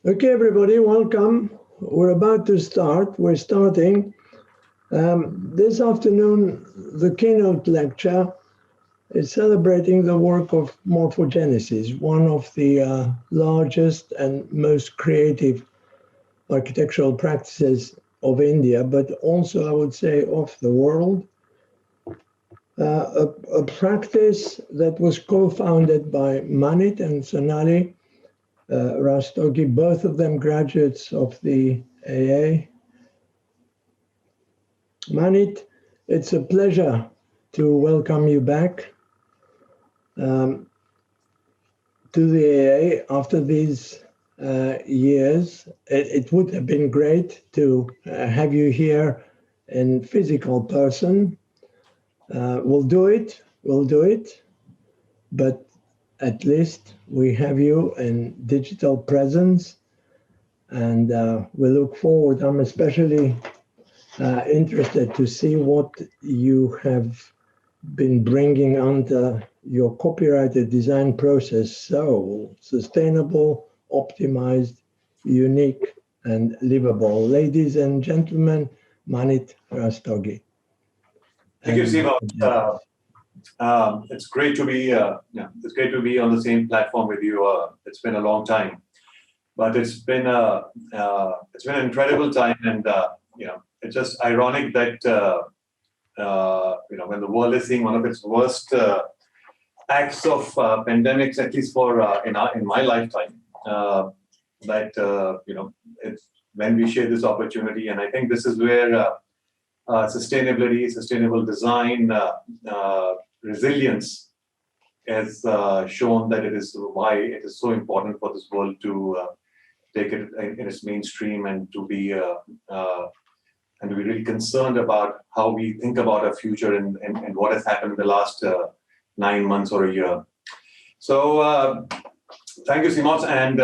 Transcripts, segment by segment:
Okay, everybody, welcome. We're about to start. We're starting. This afternoon, the keynote lecture is celebrating the work of Morphogenesis, one of the largest and most creative architectural practices of India, but also, I would say, of the world. A practice that was co-founded by Manit and Sonali Rastogi, both of them graduates of the AA. Manit, it's a pleasure to welcome you back to the AA after these years. It would have been great to have you here in physical person. We'll do it, but at least we have you in digital presence, and we look forward. I'm especially interested to see what you have been bringing under your copyrighted design process. S.O.U.L, sustainable, optimized, unique, and livable. Ladies and gentlemen, Manit Rastogi. Thank you, Siva. It's great to be. It's great to be on the same platform with you. It's been a long time, but it's been an incredible time, and it's just ironic that when the world is seeing one of its worst acts of pandemics, at least for in my lifetime, it's when we share this opportunity, and I think this is where sustainability, sustainable design, resilience has shown that it is why it is so important for this world to take it in its mainstream and to be really concerned about how we think about our future and what has happened in the last 9 months or a year. So thank you, Simos. And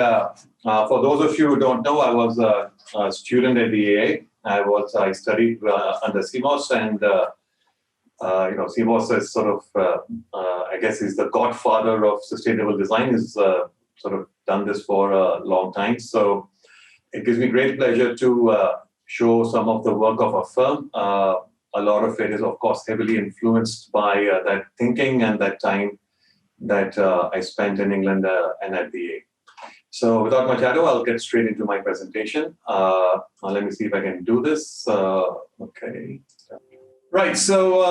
for those of you who don't know, I was a student at the AA. I studied under Simos, and Simos is sort of, I guess he's the godfather of sustainable design. He's sort of done this for a long time. So it gives me great pleasure to show some of the work of our firm. A lot of it is, of course, heavily influenced by that thinking and that time that I spent in England and at the AA. So without much ado, I'll get straight into my presentation. Let me see if I can do this. Okay. Right, so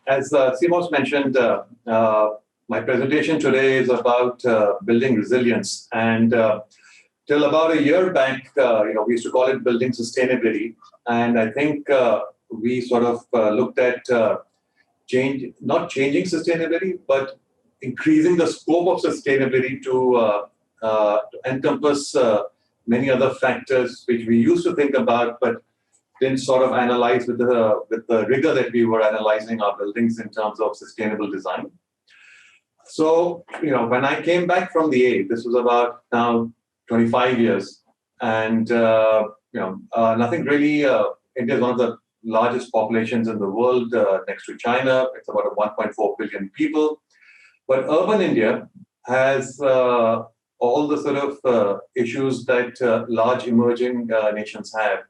as Simos mentioned, my presentation today is about building resilience. And till about a year back, we used to call it building sustainability. And I think we sort of looked at not changing sustainability, but increasing the scope of sustainability to encompass many other factors which we used to think about, but didn't sort of analyze with the rigor that we were analyzing our buildings in terms of sustainable design. So, when I came back from the A, this was about now 25 years, and nothing really. India is one of the largest populations in the world, next to China. It's about 1.4 billion people, but urban India has all the sort of issues that large emerging nations have.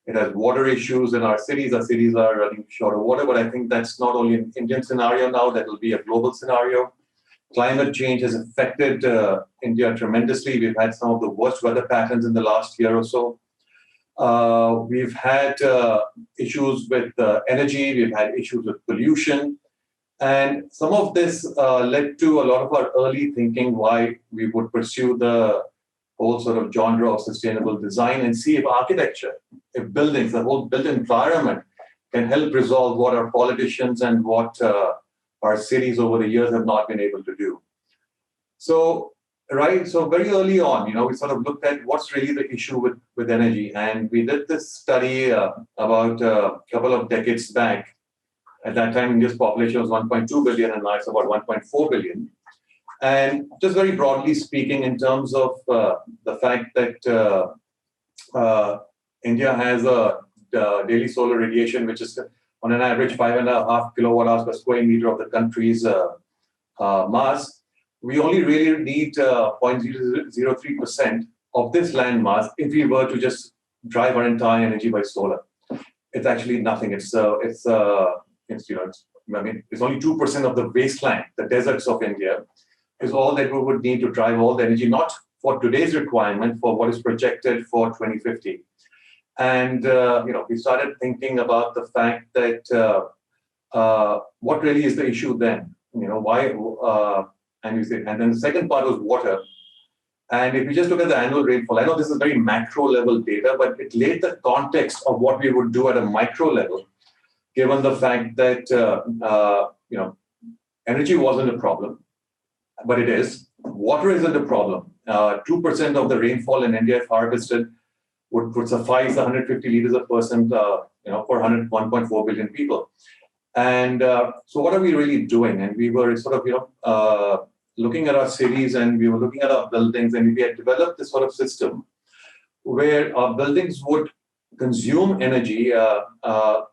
It has water issues in our cities. Our cities are running short of water, but I think that's not only an Indian scenario now, that will be a global scenario. Climate change has affected India tremendously. We've had some of the worst weather patterns in the last year or so. We've had issues with energy. We've had issues with pollution. And some of this led to a lot of our early thinking why we would pursue the whole sort of genre of sustainable design and see if architecture, if buildings, the whole built environment can help resolve what our politicians and what our cities over the years have not been able to do. So very early on, we sort of looked at what's really the issue with energy. And we did this study about a couple of decades back. At that time, India's population was 1.2 billion, and now it's about 1.4 billion. And just very broadly speaking, in terms of the fact that India has a daily solar radiation, which is on an average 5.5 kilowatt hours per square meter of the country's mass. we only really need 0.003% of this land mass if we were to just drive our entire energy by solar. It's actually nothing. It's it's only 2% of the wasteland, the deserts of India, is all that we would need to drive all the energy, not for today's requirement, for what is projected for 2050. And we started thinking about the fact that what really is the issue then? Why? And then the second part was water. And if you just look at the annual rainfall, I know this is very macro level data, but it laid the context of what we would do at a micro level, given the fact that energy wasn't a problem, but it is. Water isn't a problem. 2% of the rainfall in India, if harvested, would suffice 150 liters a person, for 1.4 billion people. And so what are we really doing? And we were sort of, looking at our cities, and we were looking at our buildings, and we had developed this sort of system where our buildings would consume energy and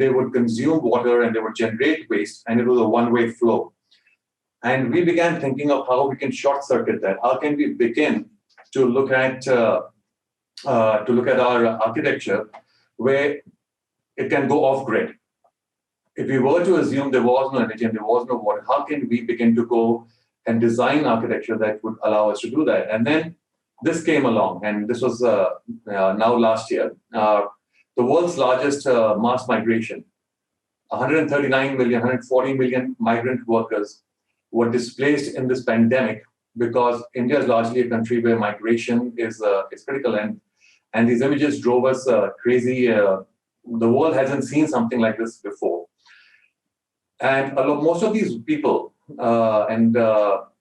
they would consume water and they would generate waste, and it was a one-way flow. And we began thinking of how we can short circuit that. How can we begin to look at our architecture where it can go off grid? If we were to assume there was no energy and there was no water, how can we begin to go and design architecture that would allow us to do that? And then this came along, and this was now last year, the world's largest mass migration. 139 million, 140 million migrant workers were displaced in this pandemic because India is largely a country where migration is critical. And these images drove us crazy. The world hasn't seen something like this before. And most of these people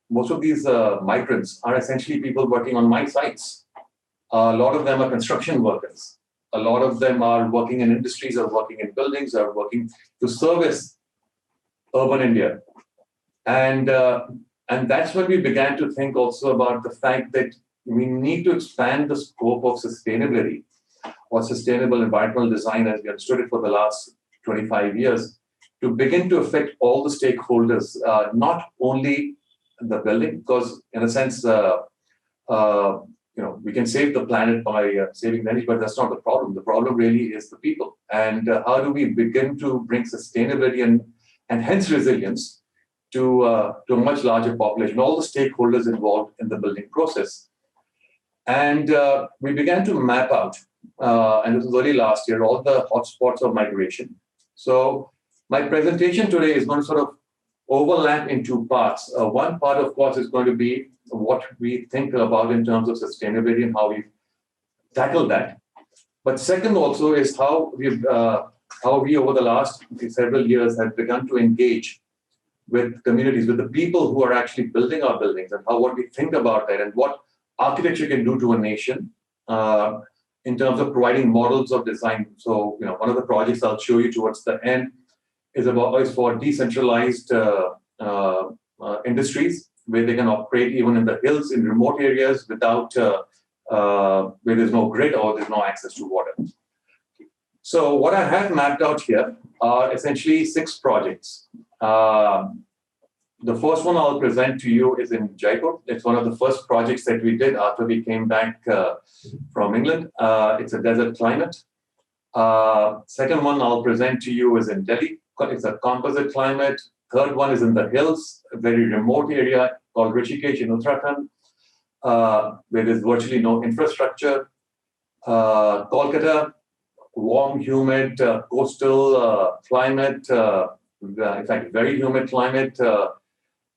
most of these migrants are essentially people working on mine sites. A lot of them are construction workers. A lot of them are working in industries, are working in buildings, are working to service urban India. And that's when we began to think also about the fact that we need to expand the scope of sustainability or sustainable environmental design as we understood it for the last 25 years, to begin to affect all the stakeholders, not only the building, because in a sense, we can save the planet by saving energy, but that's not the problem. The problem really is the people. And how do we begin to bring sustainability and hence resilience to a much larger population, all the stakeholders involved in the building process? And we began to map out, and this was early last year, all the hotspots of migration. So my presentation today is going to sort of overlap in two parts. One part, of course, is going to be what we think about in terms of sustainability and how we tackle that. But second also is how we over the last several years have begun to engage with communities, with the people who are actually building our buildings, and what we think about that and what architecture can do to a nation in terms of providing models of design. So, one of the projects I'll show you towards the end is for decentralized industries where they can operate even in the hills, in remote areas, without where there's no grid or there's no access to water. So what I have mapped out here are essentially 6 projects. The first one I'll present to you is in Jaipur. It's one of the first projects that we did after we came back from England. It's a desert climate. Second one I'll present to you is in Delhi. It's a composite climate. Third one is in the hills, a very remote area called Rishikesh in Uttarakhand, where there's virtually no infrastructure. Kolkata, warm, humid, coastal climate, in fact, very humid climate.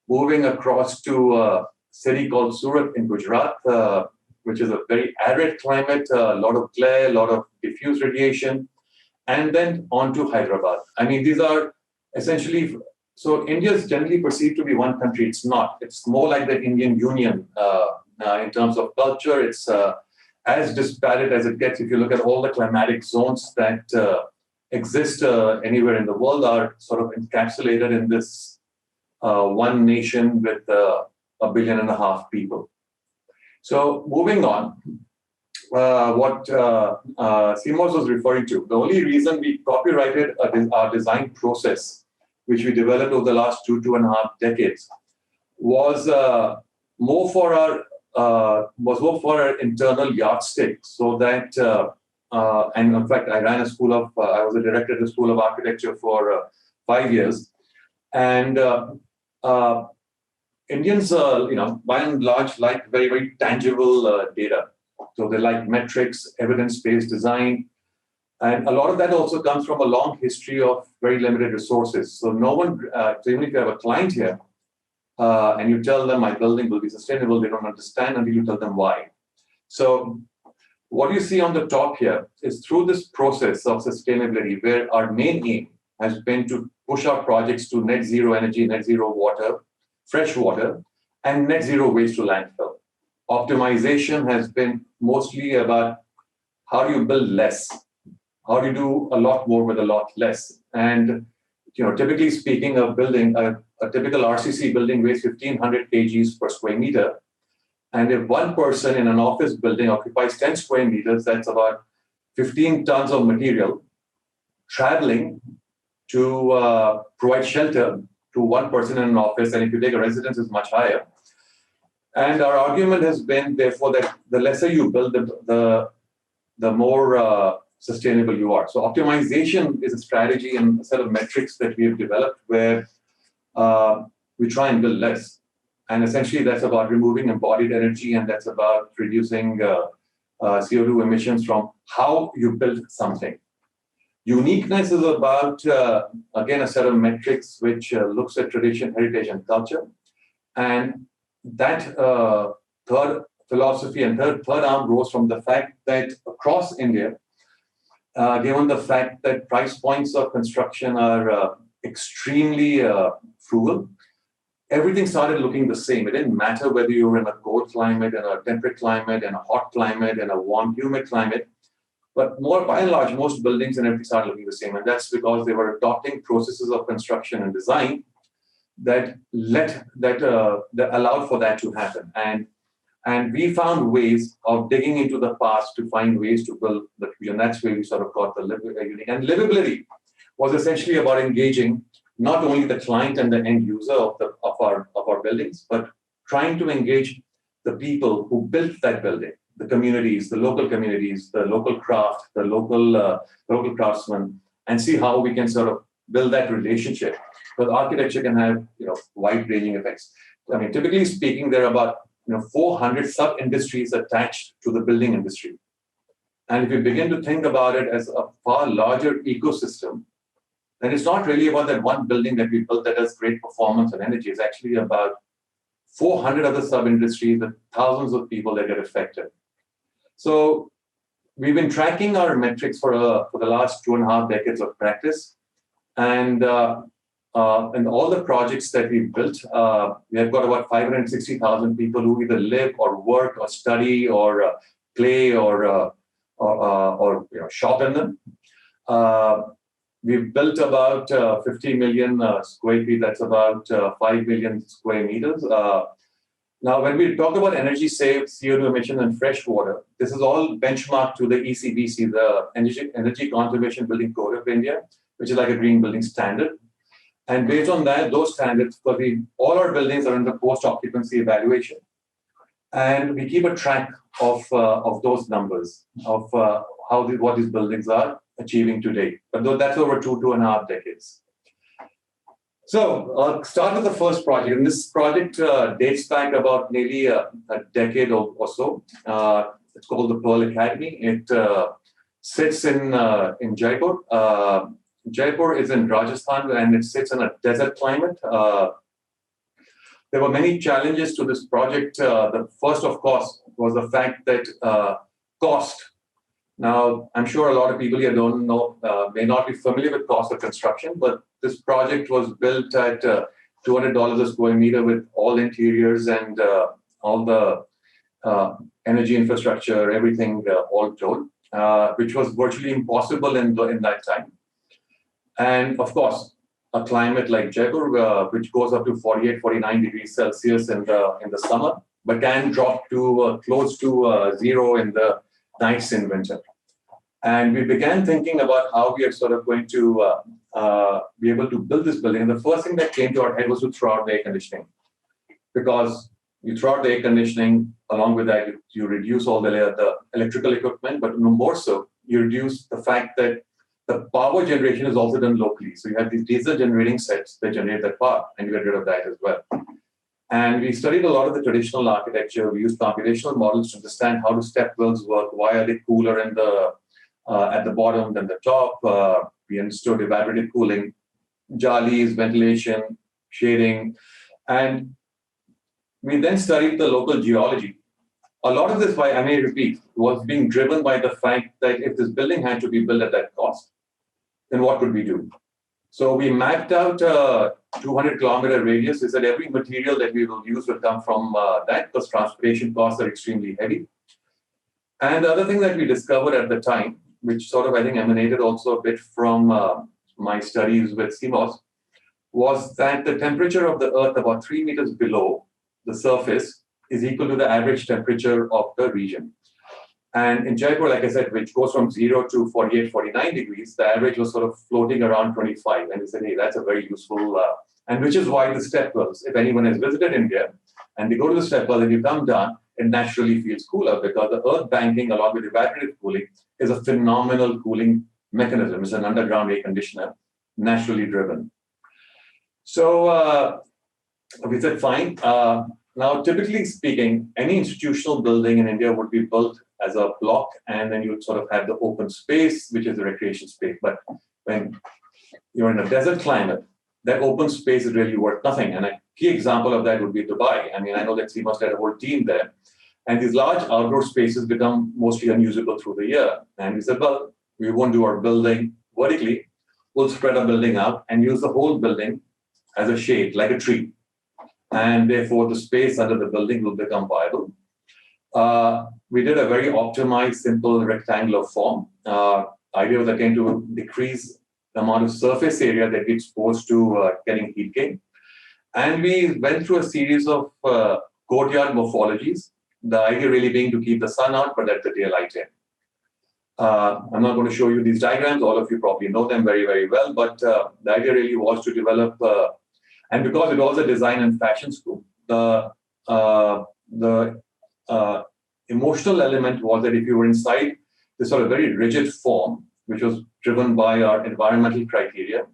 Moving across to a city called Surat in Gujarat, which is a very arid climate, a lot of glare, a lot of diffuse radiation, and then on to Hyderabad. I mean, these are essentially, so India is generally perceived to be one country. It's not. It's more like the Indian Union in terms of culture. It's as disparate as it gets. If you look at all the climatic zones that exist anywhere in the world, are sort of encapsulated in this one nation with 1.5 billion people. So moving on, what Simos was referring to, the only reason we copyrighted our design process, which we developed over the last 2.5 decades, was more for our internal yardstick, so that and in fact I ran a school of I was a director at the School of Architecture for 5 years, and Indians, by and large, like very, very tangible data. So they like metrics, evidence-based design, and a lot of that also comes from a long history of very limited resources. So no one, so even if you have a client here, and you tell them my building will be sustainable, they don't understand until you tell them why. So what you see on the top here is through this process of sustainability, where our main aim has been to push our projects to net zero energy, net zero water, fresh water, and net zero waste to landfill. Optimization has been mostly about how do you build less, how do you do a lot more with a lot less. And typically speaking, a typical RCC building weighs 1,500 kgs per square meter. And if one person in an office building occupies 10 square meters, that's about 15 tons of material traveling to provide shelter to one person in an office. And if you take a residence, it's much higher. And our argument has been, therefore, that the lesser you build, the more sustainable you are. So optimization is a strategy and a set of metrics that we have developed where we try and build less. And essentially, that's about removing embodied energy, and that's about reducing CO2 emissions from how you build something. Uniqueness is about, again, a set of metrics which looks at tradition, heritage, and culture. And that third philosophy and third arm grows from the fact that across India, given the fact that price points of construction are extremely frugal, everything started looking the same. It didn't matter whether you were in a cold climate, in a temperate climate, in a hot climate, in a warm, humid climate. But by and large, most buildings and everything started looking the same. And that's because they were adopting processes of construction and design that allowed for that to happen. And we found ways of digging into the past to find ways to build the future. And that's where we sort of got the unique. And livability was essentially about engaging not only the client and the end user of our buildings, but trying to engage the people who built that building, the communities, the local craft, the local craftsmen, and see how we can sort of build that relationship. Because architecture can have wide-ranging effects. I mean, typically speaking, there are about 400 sub-industries attached to the building industry. And if you begin to think about it as a far larger ecosystem, then it's not really about that one building that we built that has great performance and energy. It's actually about 400 other sub-industries with thousands of people that get affected. So we've been tracking our metrics for the last 2.5 decades of practice. And all the projects that we've built, we have got about 560,000 people who either live or work or study or play or shop in them. We've built about 50 million square feet. That's about 5 million square meters. Now, when we talk about energy saved, CO2 emission, and fresh water, this is all benchmarked to the ECBC, the Energy Conservation Building Code of India, which is like a green building standard. And based on that, those standards, all our buildings are under post-occupancy evaluation. And we keep a track of those numbers, of what these buildings are achieving today. But that's over 2.5 decades. So I'll start with the first project. And this project dates back about nearly a decade or so. It's called the Pearl Academy. It sits in Jaipur. Jaipur is in Rajasthan, and it sits in a desert climate. There were many challenges to this project. The first, of course, was the fact that cost. Now, I'm sure a lot of people here don't know, may not be familiar with cost of construction, but this project was built at $200 a square meter with all interiors and all the energy infrastructure, everything all told, which was virtually impossible in that time. And of course, a climate like Jaipur, which goes up to 48, 49 degrees Celsius in the summer, but can drop to close to zero in the nights in winter. And we began thinking about how we are sort of going to be able to build this building. And the first thing that came to our head was to throw out the air conditioning. because you throw out the air conditioning. Along with that, you reduce all the electrical equipment, but no more so, you reduce the fact that the power generation is also done locally. So you have these diesel generating sets that generate that power, and you get rid of that as well. And we studied a lot of the traditional architecture. We used computational models to understand how do step wells work, why are they cooler in at the bottom than the top. We understood evaporative cooling, jalis, ventilation, shading, and we then studied the local geology. A lot of this, I may repeat, was being driven by the fact that if this building had to be built at that cost, then what could we do? So we mapped out a 200-kilometer radius. We said every material that we will use will come from that, because transportation costs are extremely heavy. And the other thing that we discovered at the time, which sort of I think emanated also a bit from my studies with CMOS, was that the temperature of the Earth about 3 meters below the surface is equal to the average temperature of the region. And in Jaipur, like I said, which goes from 0 to 48, 49 degrees, the average was sort of floating around 25. And we said, hey, that's a very useful, and which is why the step wells, if anyone has visited India and they go to the step well and you come down, it naturally feels cooler because the earth banking along with evaporative cooling is a phenomenal cooling mechanism. It's an underground air conditioner, naturally driven. So we said, fine. Now, typically speaking, any institutional building in India would be built as a block, and then you would sort of have the open space, which is the recreation space. But when you're in a desert climate, that open space is really worth nothing. And a key example of that would be Dubai. I mean, I know that CMOS had a whole team there. And these large outdoor spaces become mostly unusable through the year. And we said, well, we won't do our building vertically. We'll spread our building out and use the whole building as a shade, like a tree. And therefore, the space under the building will become viable. We did a very optimized, simple rectangular form. Idea was again to decrease the amount of surface area that we exposed to getting heat gain. And we went through a series of courtyard morphologies. The idea really being to keep the sun out, but let the daylight in. I'm not going to show you these diagrams. All of you probably know them very, very well. But the idea really was to develop, and because it was a design and fashion school, the emotional element was that if you were inside this sort of very rigid form, which was driven by our environmental criteria,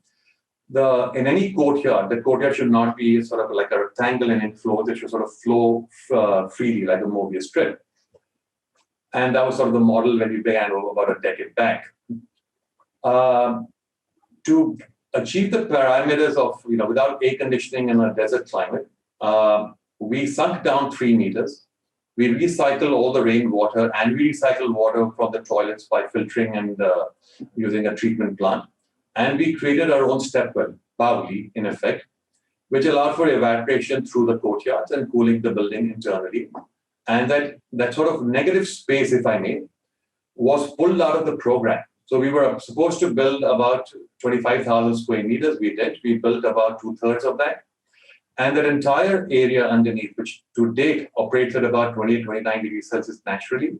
in any courtyard, the courtyard should not be sort of like a rectangle and it flows. It should sort of flow freely like a Mobius strip. And that was sort of the model that we began over about a decade back. To achieve the parameters of, without air conditioning in a desert climate, we sunk down 3 meters. We recycle all the rainwater and we recycle water from the toilets by filtering and using a treatment plant. And we created our own step well, Bavli, in effect, which allowed for evaporation through the courtyards and cooling the building internally. And that sort of negative space, if I may, was pulled out of the program. So we were supposed to build about 25,000 square meters. We did. We built about 2/3 of that. And that entire area underneath, which to date operates at about 28, 29 degrees Celsius naturally,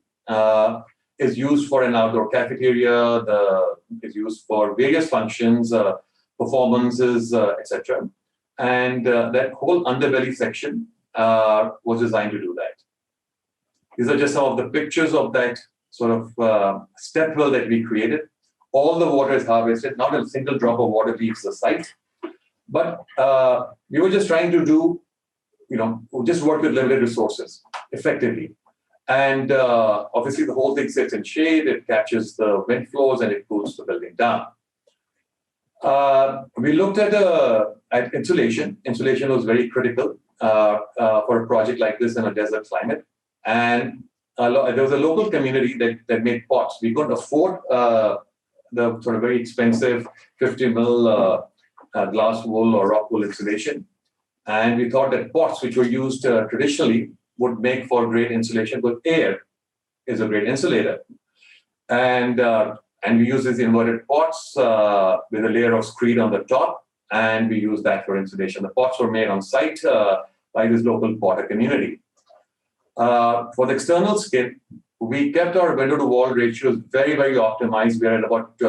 is used for an outdoor cafeteria, is used for various functions, performances, etc. And that whole underbelly section was designed to do that. These are just some of the pictures of that sort of step well that we created. All the water is harvested, not a single drop of water leaves the site. But we were just trying to do, just work with limited resources effectively. And obviously the whole thing sits in shade, it captures the wind flows and it cools the building down. We looked at insulation. Insulation was very critical for a project like this in a desert climate. And there was a local community that made pots. We couldn't afford the sort of very expensive 50 mil glass wool or rock wool insulation. And we thought that pots, which were used traditionally, would make for great insulation, because air is a great insulator. And we use these inverted pots with a layer of screed on the top, and we use that for insulation. The pots were made on site by this local potter community. For the external skin, we kept our window-to-wall ratios very, very optimized. We're at about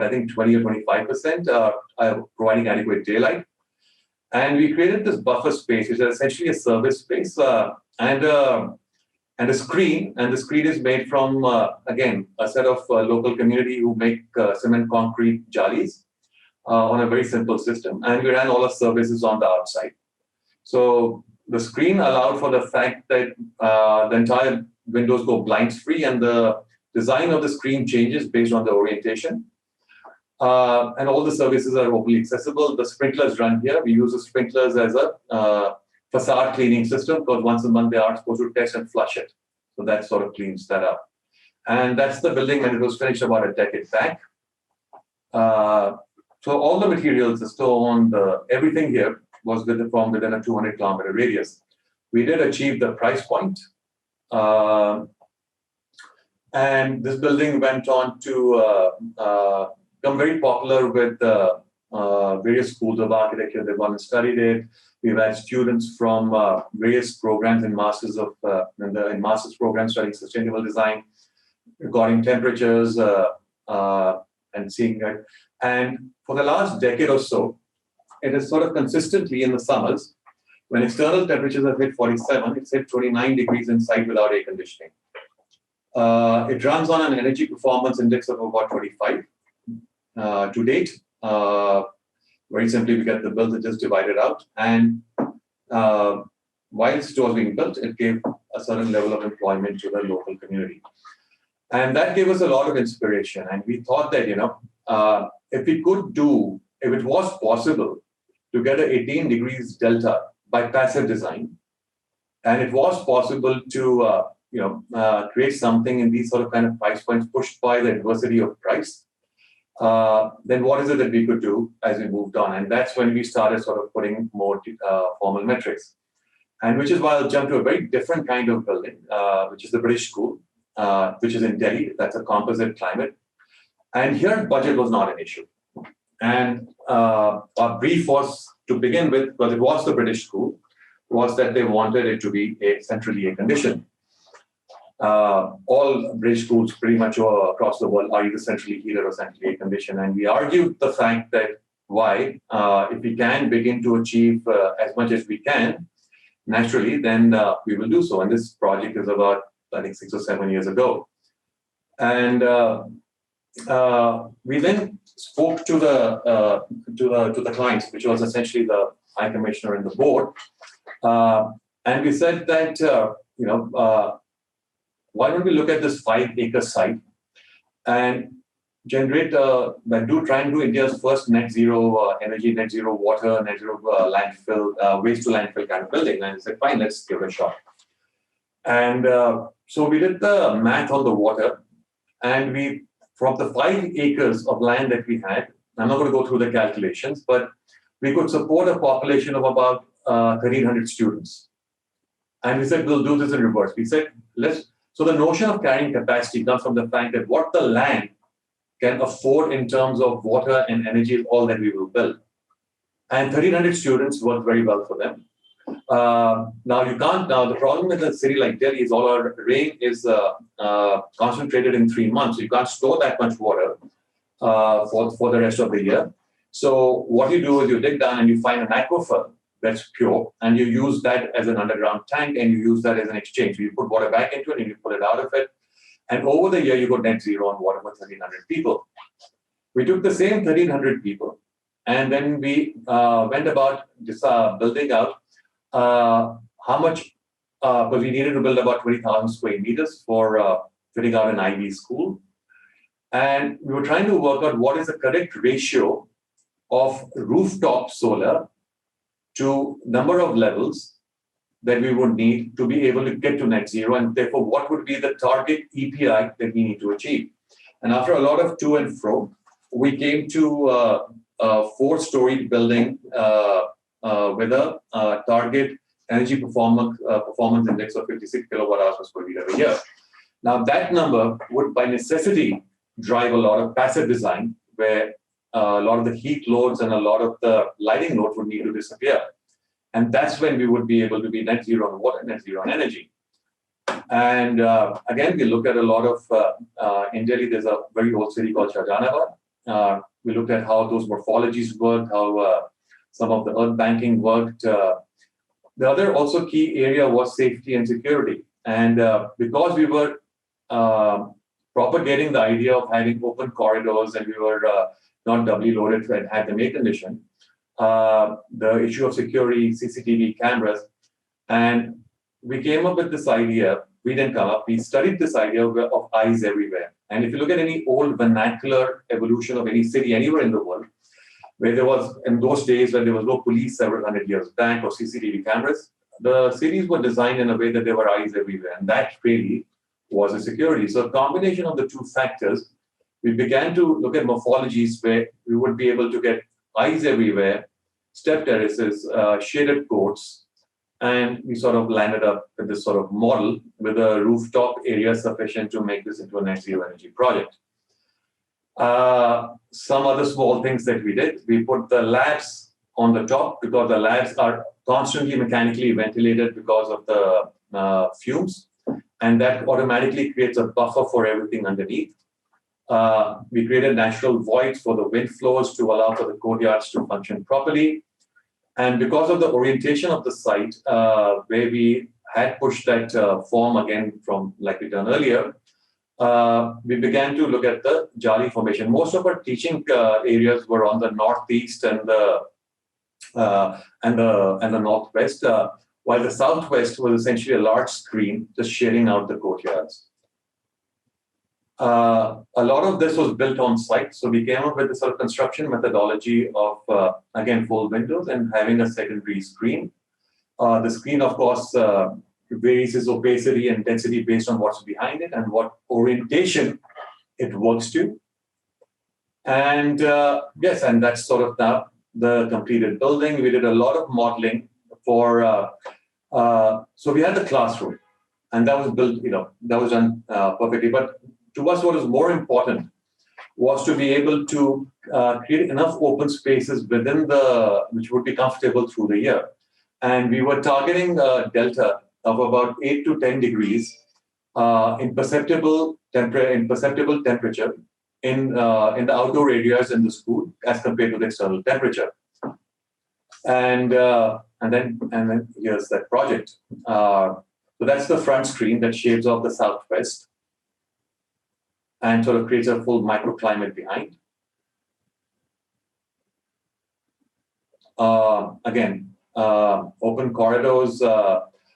I think 20 or 25%, providing adequate daylight. And we created this buffer space, which is essentially a service space and a screen. And the screen is made from, again, a set of local community who make cement concrete jalis on a very simple system. And we ran all our services on the outside. So the screen allowed for the fact that the entire windows go blinds free, and the design of the screen changes based on the orientation. And all the services are openly accessible. The sprinklers run here. We use the sprinklers as a facade cleaning system, because once a month they are supposed to test and flush it. So that sort of cleans that up. And that's the building when it was finished about a decade back. So all the materials are still on everything here was from within a 200-kilometer radius. We did achieve the price point. And this building went on to become very popular with various schools of architecture. They've gone and studied it. We've had students from various programs in masters programs studying sustainable design, recording temperatures and seeing that. And for the last decade or so, it is sort of consistently in the summers, when external temperatures have hit 47, it's hit 29 degrees inside without air conditioning. It runs on an energy performance index of about 25 to date. Very simply, we get the bill that just divided out. And whilst it was being built, it gave a certain level of employment to the local community. And that gave us a lot of inspiration. And we thought that, if it was possible to get an 18 degrees delta by passive design, and it was possible to create something in these sort of kind of price points pushed by the adversity of price, then what is it that we could do as we moved on? And that's when we started sort of putting more formal metrics. And which is why I'll jump to a very different kind of building, which is the British School, which is in Delhi. That's a composite climate. And here, budget was not an issue. And our brief was, to begin with, because it was the British School, was that they wanted it to be centrally air conditioned. All British schools pretty much all across the world are either centrally heated or centrally air conditioned. And we argued the fact that if we can begin to achieve as much as we can, naturally, then we will do so. And this project is about, I think, 6 or 7 years ago. And we then spoke to the clients, which was essentially the High Commissioner and the board. And we said that, why don't we look at this 5-acre site and generate, try and do India's first net zero energy, net zero water, net zero landfill, waste to landfill kind of building. And I said, fine, let's give it a shot. And so we did the math on the water, and from the 5 acres of land that we had, I'm not going to go through the calculations, but we could support a population of about 1,300 students. And we said, we'll do this in reverse. We said, so the notion of carrying capacity comes from the fact that what the land can afford in terms of water and energy is all that we will build. And 1,300 students work very well for them. Now the problem with a city like Delhi is all our rain is concentrated in 3 months. You can't store that much water for the rest of the year. So what you do is you dig down and you find an aquifer that's pure, and you use that as an underground tank, and you use that as an exchange. So you put water back into it and you pull it out of it. And over the year, you go net zero on water for 1,300 people. We took the same 1,300 people, and then we went about building out how much, because we needed to build about 20,000 square meters for fitting out an IB school. And we were trying to work out what is the correct ratio of rooftop solar to number of levels that we would need to be able to get to net zero, and therefore what would be the target EPI that we need to achieve. And after a lot of to and fro, we came to a 4-story building with a target energy performance index of 56 kilowatt hours per square meter a year. Now that number would by necessity drive a lot of passive design, where a lot of the heat loads and a lot of the lighting loads would need to disappear. And that's when we would be able to be net zero on water, net zero on energy. And again, we looked at a lot of, in Delhi, there's a very old city called Shahjahanabad. We looked at how those morphologies work, how some of the earth banking worked. The other also key area was safety and security. And because we were propagating the idea of having open corridors and we were not doubly loaded and had them air conditioned, the issue of security, CCTV cameras, and we came up with this idea. We didn't come up. We studied this idea of eyes everywhere. And if you look at any old vernacular evolution of any city anywhere in the world, where there was, in those days when there was no police several hundred years back or CCTV cameras, the cities were designed in a way that there were eyes everywhere. And that really was a security. So a combination of the two factors, we began to look at morphologies where we would be able to get eyes everywhere, step terraces, shaded courts, and we sort of landed up with this sort of model with a rooftop area sufficient to make this into a net zero energy project. Some other small things that we did, we put the labs on the top because the labs are constantly mechanically ventilated because of the fumes, and that automatically creates a buffer for everything underneath. We created natural voids for the wind flows to allow for the courtyards to function properly. And because of the orientation of the site, where we had pushed that form again from like we done earlier, we began to look at the Jali formation. Most of our teaching areas were on the northeast and the northwest, while the southwest was essentially a large screen just shading out the courtyards. A lot of this was built on site, so we came up with a sort of construction methodology of, again, full windows and having a secondary screen. The screen, of course, varies its opacity and density based on what's behind it and what orientation it works to. And yes, and that's sort of now the completed building. We did a lot of modeling for, so we had the classroom, and that was built, that was done perfectly. But to us, what was more important was to be able to create enough open spaces within which would be comfortable through the year. And we were targeting a delta of about 8 to 10 degrees in perceptible temperature in the outdoor areas in the school as compared to the external temperature. And then here's that project. So that's the front screen that shades off the southwest and sort of creates a full microclimate behind. Again, open corridors.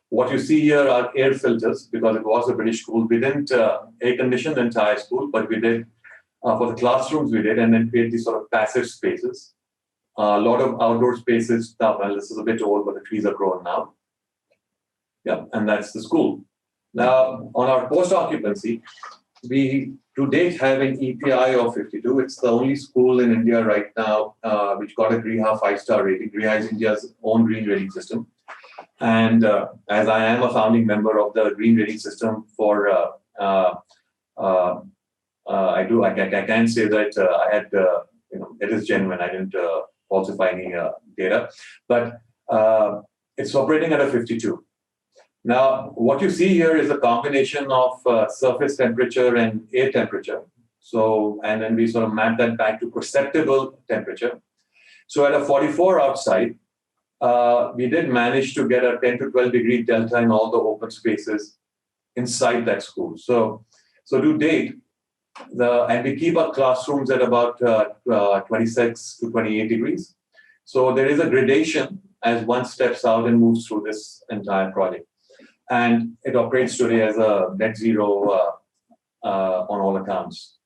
What you see here are air filters because it was a British school. We didn't air condition the entire school, but we did for the classrooms we did, and then create these sort of passive spaces. A lot of outdoor spaces. Well, this is a bit old, but the trees are grown now. Yeah, and that's the school. Now, on our post-occupancy, we to date have an EPI of 52. It's the only school in India right now which got a GREEHA 5-star rating. GREEHA is India's own green rating system. And as I am a founding member of the green rating system for, I can say that I had, it is genuine. I didn't falsify any data, but it's operating at a 52. Now, what you see here is a combination of surface temperature and air temperature. So, and then we sort of map that back to perceptible temperature. So at a 44 outside, we did manage to get a 10 to 12 degree delta in all the open spaces inside that school. So to date, and we keep our classrooms at about 26 to 28 degrees. So there is a gradation as one steps out and moves through this entire project. And it operates today as a net zero on all accounts.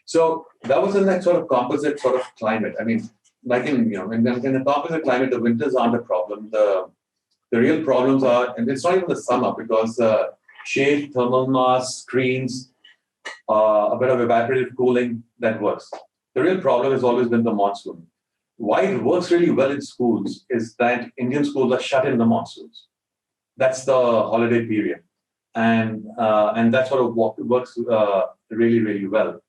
So that was in that sort of composite sort of climate. I mean, like in the composite climate, the winters aren't a problem. The real problems are, and it's not even the summer because shade, thermal mass, screens, a bit of evaporative cooling, that works. The real problem has always been the monsoon. Why it works really well in schools is that Indian schools are shut in the monsoons. That's the holiday period. And that sort of works really, really well,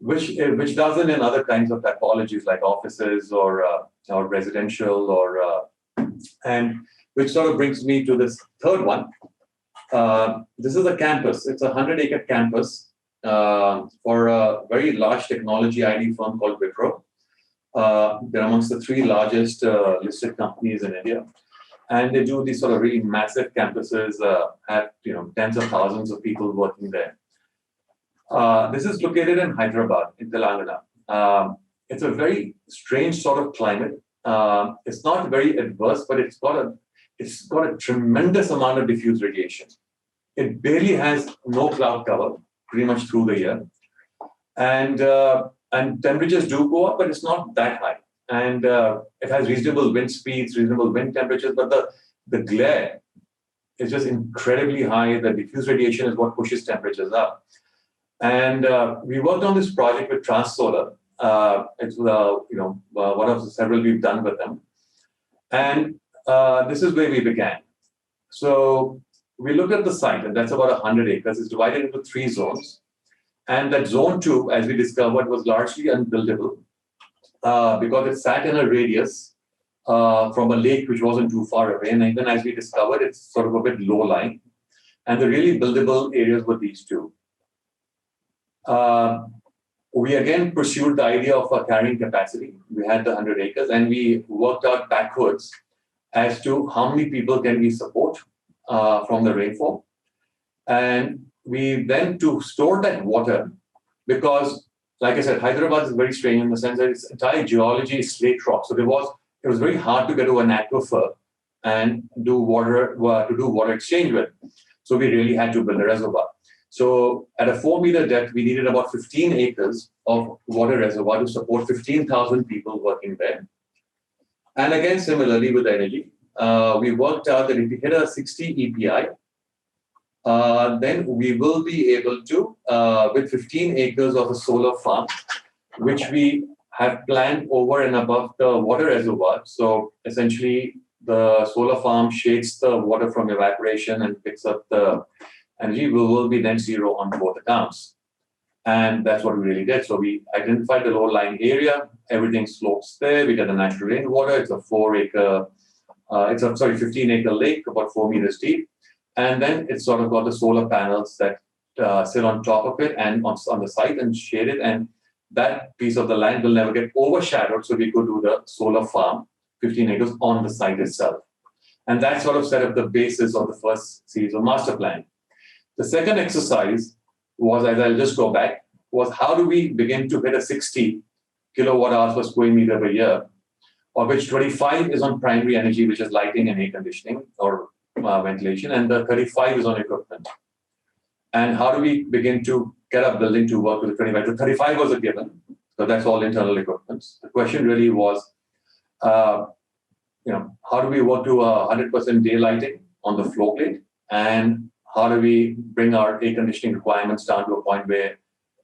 which doesn't in other kinds of typologies like offices or residential and which sort of brings me to this third one. This is a campus. It's a 100-acre campus for a very large technology ID firm called Wipro. They're amongst the three largest listed companies in India. And they do these sort of really massive campuses, have tens of thousands of people working there. This is located in Hyderabad, in Telangana. It's a very strange sort of climate. It's not very adverse, but it's got a tremendous amount of diffuse radiation. It barely has no cloud cover pretty much through the year. And temperatures do go up, but it's not that high. And it has reasonable wind speeds, reasonable wind temperatures, but the glare is just incredibly high. The diffuse radiation is what pushes temperatures up. And we worked on this project with S.O.U.L. It's one of the several we've done with them. And this is where we began. So we looked at the site, and that's about 100 acres. It's divided into 3 zones. And that zone 2, as we discovered, was largely unbuildable because it sat in a radius from a lake which wasn't too far away. And even as we discovered, it's sort of a bit low-lying. And the really buildable areas were these 2. We again pursued the idea of a carrying capacity. We had the 100 acres, and we worked out backwards as to how many people can we support from the rainfall. And we then, to store that water, because, like I said, Hyderabad is very strange in the sense that its entire geology is slate rock. So it was very hard to get to an aquifer and do water exchange with. So we really had to build a reservoir. So at a 4-meter depth, we needed about 15 acres of water reservoir to support 15,000 people working there. And again, similarly with energy, we worked out that if we hit a 60 EPI, then we will be able to, with 15 acres of a solar farm, which we have planned over and above the water reservoir. So essentially, the solar farm shades the water from evaporation and picks up the energy. We will be net zero on both accounts. And that's what we really did. So we identified the low-lying area. Everything slopes there. We get the natural rainwater. It's a 15-acre lake, about 4 meters deep. And then it's sort of got the solar panels that sit on top of it and on the site and shade it. And that piece of the land will never get overshadowed. So we could do the solar farm, 15 acres, on the site itself. And that sort of set up the basis of the first series of master plan. The second exercise was, as I'll just go back, was how do we begin to hit a 60 kilowatt hours per square meter per year, of which 25 is on primary energy, which is lighting and air conditioning or ventilation, and the 35 is on equipment. And how do we begin to get our building to work with the 25? The 35 was a given, so that's all internal equipment. The question really was, how do we work to 100% daylighting on the floor plate, and how do we bring our air conditioning requirements down to a point where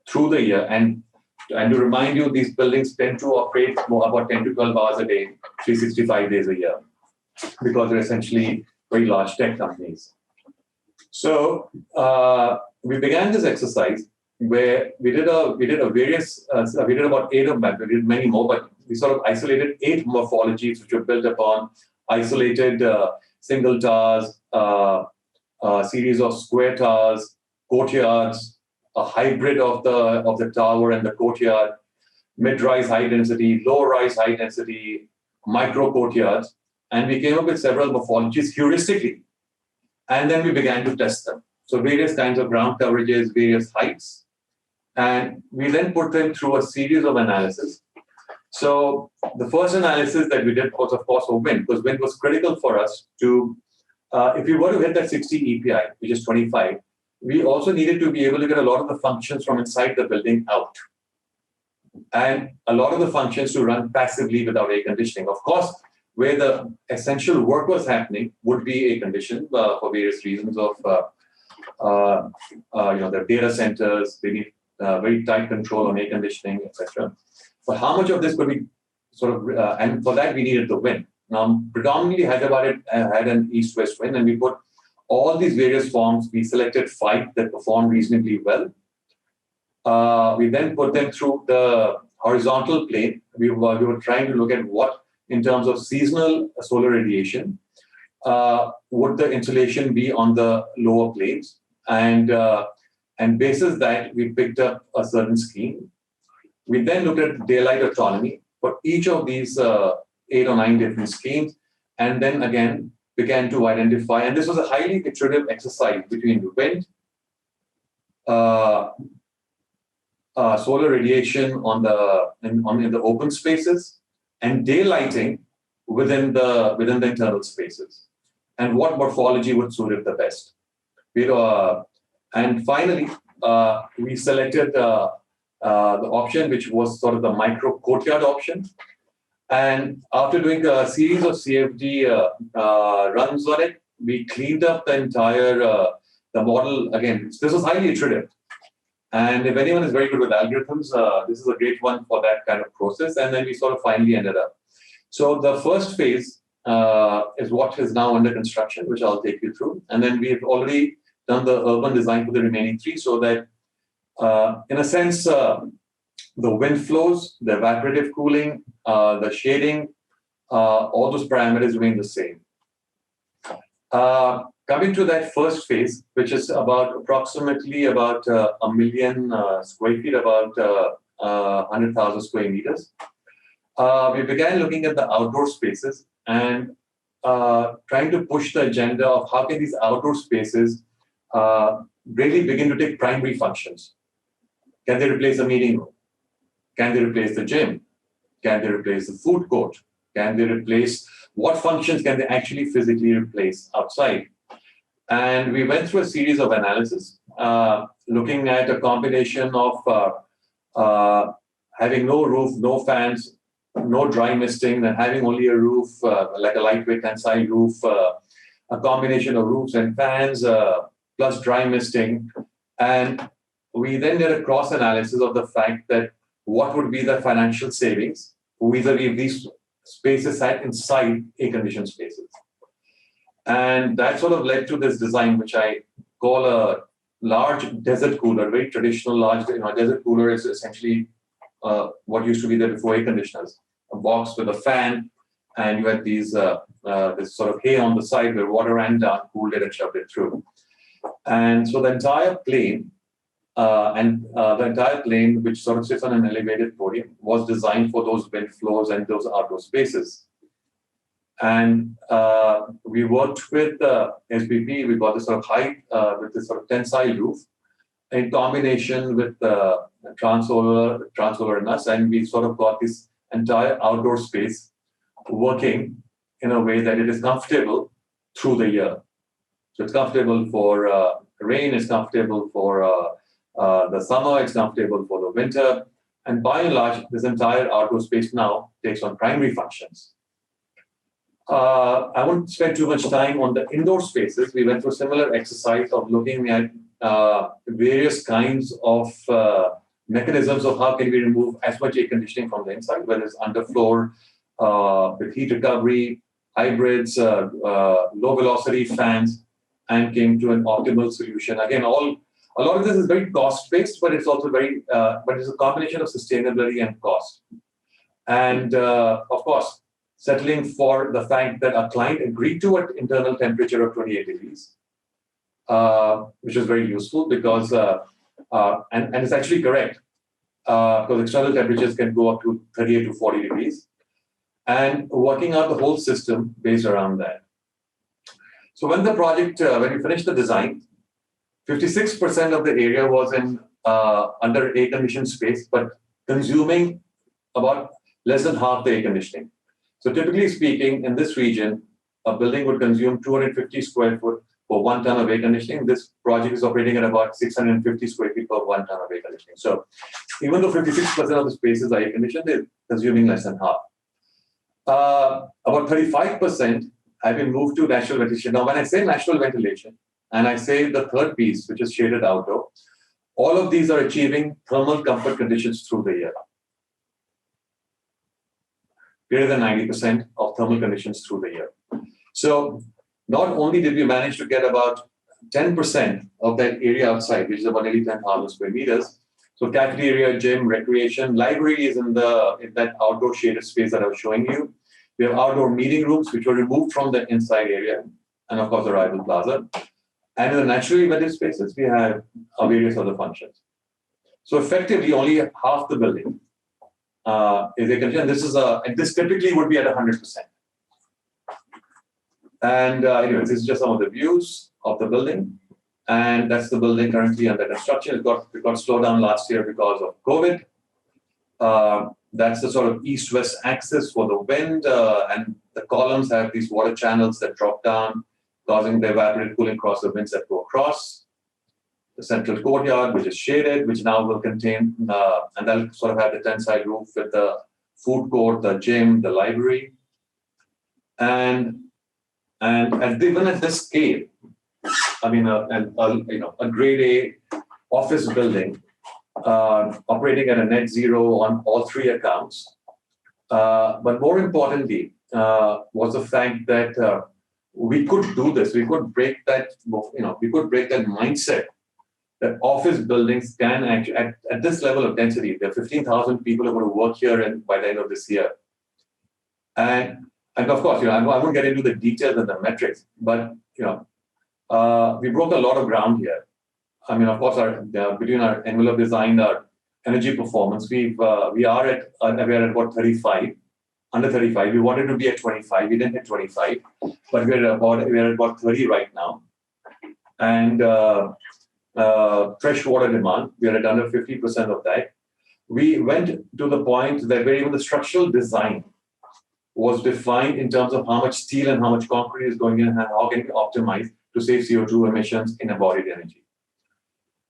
through the year, and to remind you, these buildings tend to operate about 10 to 12 hours a day, 365 days a year, because they're essentially very large tech companies. So we began this exercise where we did about 8 of them. We did many more, but we sort of isolated 8 morphologies which were built upon isolated single towers, a series of square towers, courtyards, a hybrid of the tower and the courtyard, mid-rise high density, low-rise high density, micro courtyards, and we came up with several morphologies heuristically. And then we began to test them. So various kinds of ground coverages, various heights, and we then put them through a series of analysis. So the first analysis that we did was, of course, for wind, because wind was critical for us to, if we were to hit that 60 EPI, which is 25, we also needed to be able to get a lot of the functions from inside the building out. And a lot of the functions to run passively without air conditioning. Of course, where the essential work was happening would be air conditioned for various reasons of, the data centers, they need very tight control on air conditioning, etc. But how much of this could be sort of, and for that we needed the wind. Now, predominantly Hyderabad had an east-west wind, and we put all these various forms. We selected 5 that performed reasonably well. We then put them through the horizontal plane. We were trying to look at what, in terms of seasonal solar radiation, would the insolation be on the lower planes, and basis that we picked up a certain scheme. We then looked at daylight autonomy. for each of these 8 or 9 different schemes, and then again began to identify. And this was a highly iterative exercise between wind, solar radiation in the open spaces, and daylighting within the internal spaces, and what morphology would suit it the best. And finally, we selected the option which was sort of the micro courtyard option. And after doing a series of CFD runs on it, we cleaned up the entire the model. Again, this was highly iterative. And if anyone is very good with algorithms, this is a great one for that kind of process. And then we sort of finally ended up. So the first phase is what is now under construction, which I'll take you through. And then we've already done the urban design for the remaining 3, so that in a sense, the wind flows, the evaporative cooling, the shading, all those parameters remain the same. Coming to that first phase, which is approximately about 1 million square feet, about 100,000 square meters. We began looking at the outdoor spaces and trying to push the agenda of how can these outdoor spaces really begin to take primary functions. Can they replace the meeting room? Can they replace the gym? Can they replace the food court? Can they replace, what functions can they actually physically replace outside? And we went through a series of analysis, looking at a combination of having no roof, no fans, no dry misting, and having only a roof, like a lightweight tensile roof, a combination of roofs and fans, plus dry misting. And we then did a cross analysis of the fact that what would be the financial savings vis-a-vis these spaces sat inside air-conditioned spaces. And that sort of led to this design, which I call a large desert cooler, very traditional large, desert cooler is essentially what used to be there before air conditioners, a box with a fan, and you had these this sort of hay on the side where water ran down, cooled it and shoved it through. And so the entire plane, which sort of sits on an elevated podium, was designed for those wind flows and those outdoor spaces. And we worked with SBP. We got this sort of height with this sort of tensile roof in combination with Transolar and us, and we sort of got this entire outdoor space working in a way that it is comfortable through the year. So it's comfortable for rain, it's comfortable for the summer, it's comfortable for the winter. And by and large, this entire outdoor space now takes on primary functions. I won't spend too much time on the indoor spaces. We went through a similar exercise of looking at various kinds of mechanisms of how can we remove as much air conditioning from the inside, whether it's underfloor, with heat recovery, hybrids, low velocity fans, and came to an optimal solution. Again, a lot of this is very cost-based, but it's also but it's a combination of sustainability and cost. And of course, settling for the fact that our client agreed to an internal temperature of 28 degrees, which is very useful because, and it's actually correct, because external temperatures can go up to 38 to 40 degrees, and working out the whole system based around that. So when we finished the design, 56% of the area was in under air-conditioned space, but consuming about less than half the air conditioning. So typically speaking, in this region, a building would consume 250 square foot for 1 ton of air conditioning. This project is operating at about 650 square feet per 1 ton of air conditioning. So even though 56% of the spaces are air conditioned, they're consuming less than half. About 35% have been moved to natural ventilation. Now, when I say natural ventilation, and I say the third piece, which is shaded outdoor, all of these are achieving thermal comfort conditions through the year. Greater than 90% of thermal conditions through the year. So not only did we manage to get about 10% of that area outside, which is about nearly 10,000 square meters. So cafeteria, gym, recreation, library is in that outdoor shaded space that I was showing you. We have outdoor meeting rooms, which were removed from the inside area, and of course the rival plaza. And in the naturally vented spaces, we have various other functions. So effectively, only half the building is air conditioning. And this typically would be at 100%. And anyways, this is just some of the views of the building. And that's the building currently under construction. It got slowed down last year because of COVID. That's the sort of east-west axis for the wind, and the columns have these water channels that drop down, causing the evaporative cooling across the winds that go across. The central courtyard, which is shaded, which now will contain, and that'll sort of have the tensile roof with the food court, the gym, the library. And even at this scale, I mean, a grade A office building, operating at a net zero on all three accounts. But more importantly, was the fact that we could do this. We could break that, mindset that office buildings can actually, at this level of density, there are 15,000 people who are going to work here by the end of this year. And of course, I won't get into the details and the metrics, but we broke a lot of ground here. I mean, of course, between our envelope design, our energy performance, we are at about 35, under 35. We wanted to be at 25. We didn't hit 25, but we're at about 30 right now. And fresh water demand, we are at under 50% of that. We went to the point that where even the structural design was defined in terms of how much steel and how much concrete is going in and how can we optimize to save CO2 emissions in embodied energy.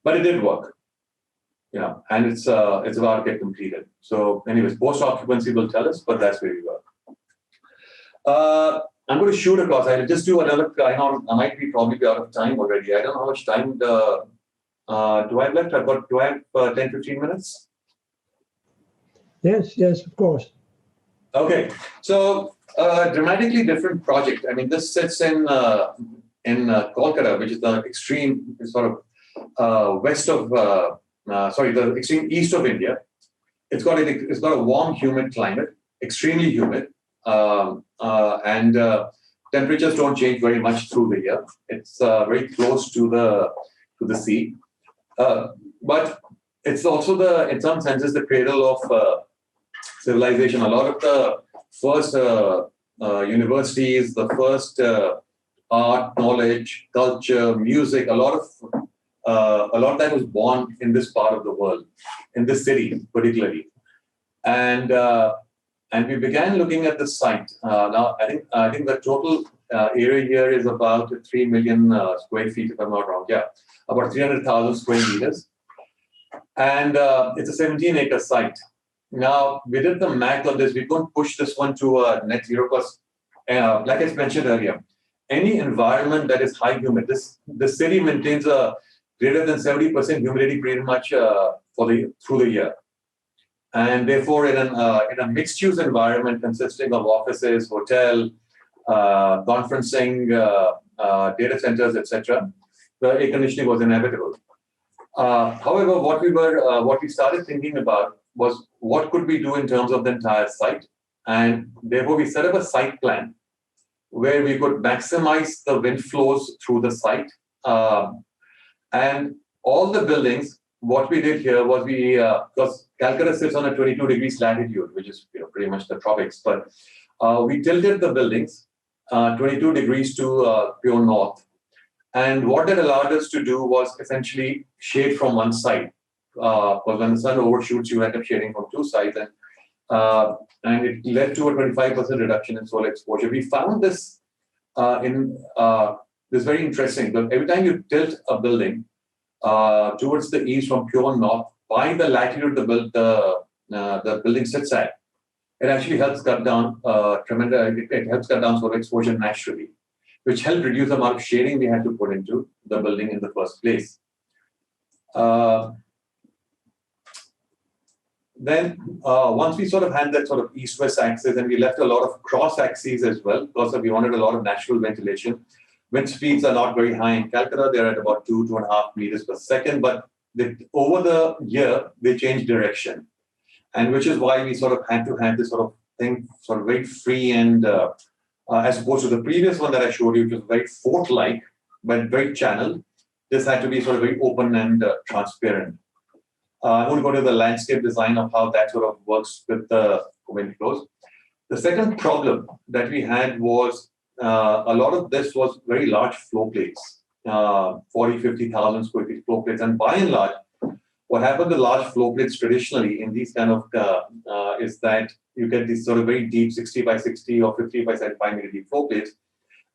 But it did work, and it's about to get completed. So anyways, post-occupancy will tell us, but that's where we were. I'm going to shoot across. I'll just do another, I might probably be out of time already. I don't know how much time do I have left? Do I have 10, 15 minutes? Yes, of course. Okay, so dramatically different project. I mean, this sits in Kolkata, which is the extreme sort of the extreme east of India. It's got a warm, humid climate, extremely humid, and temperatures don't change very much through the year. It's very close to the sea, but it's also in some senses, the cradle of civilization. A lot of the first universities, the first art, knowledge, culture, music, a lot of that was born in this part of the world, in this city particularly, and we began looking at the site. Now I think the total area here is about 3 million square feet, if I'm not wrong. Yeah, about 300,000 square meters, and it's a 17-acre site. Now we did the math on this. We couldn't push this one to a net zero because, like I mentioned earlier, any environment that is high humid, the city maintains a greater than 70% humidity pretty much through the year, and therefore in a mixed-use environment consisting of offices, hotel, conferencing, data centers, etc., the air conditioning was inevitable. However, what we started thinking about was what could we do in terms of the entire site, and therefore we set up a site plan where we could maximize the wind flows through the site. And all the buildings, what we did here was because Calcutta sits on a 22 degrees latitude, which is pretty much the tropics, but we tilted the buildings 22 degrees to pure north. And what that allowed us to do was essentially shade from one side. Because when the sun overshoots, you end up shading from two sides, and it led to a 25% reduction in solar exposure. We found this this very interesting. But every time you tilt a building towards the east from pure north, by the latitude the building sits at, it actually helps cut down it helps cut down solar exposure naturally, which helped reduce the amount of shading we had to put into the building in the first place. Then once we sort of had that sort of east-west axis, and we left a lot of cross-axes as well, because we wanted a lot of natural ventilation. Wind speeds are not very high in Calcutta. They're at about 2.5 meters per second, but over the year, they changed direction. And which is why we sort of had to have this sort of thing sort of very free and as opposed to the previous one that I showed you, which was very fort-like, but very channeled. This had to be sort of very open and transparent. I'm going to go to the landscape design of how that sort of works with the wind flows. The second problem that we had was a lot of this was very large flow plates, 40, 50,000 square feet flow plates. And by and large, what happened to large flow plates traditionally in these kind of is that you get these sort of very deep 60 by 60 or 50 by 75 meter deep flow plates,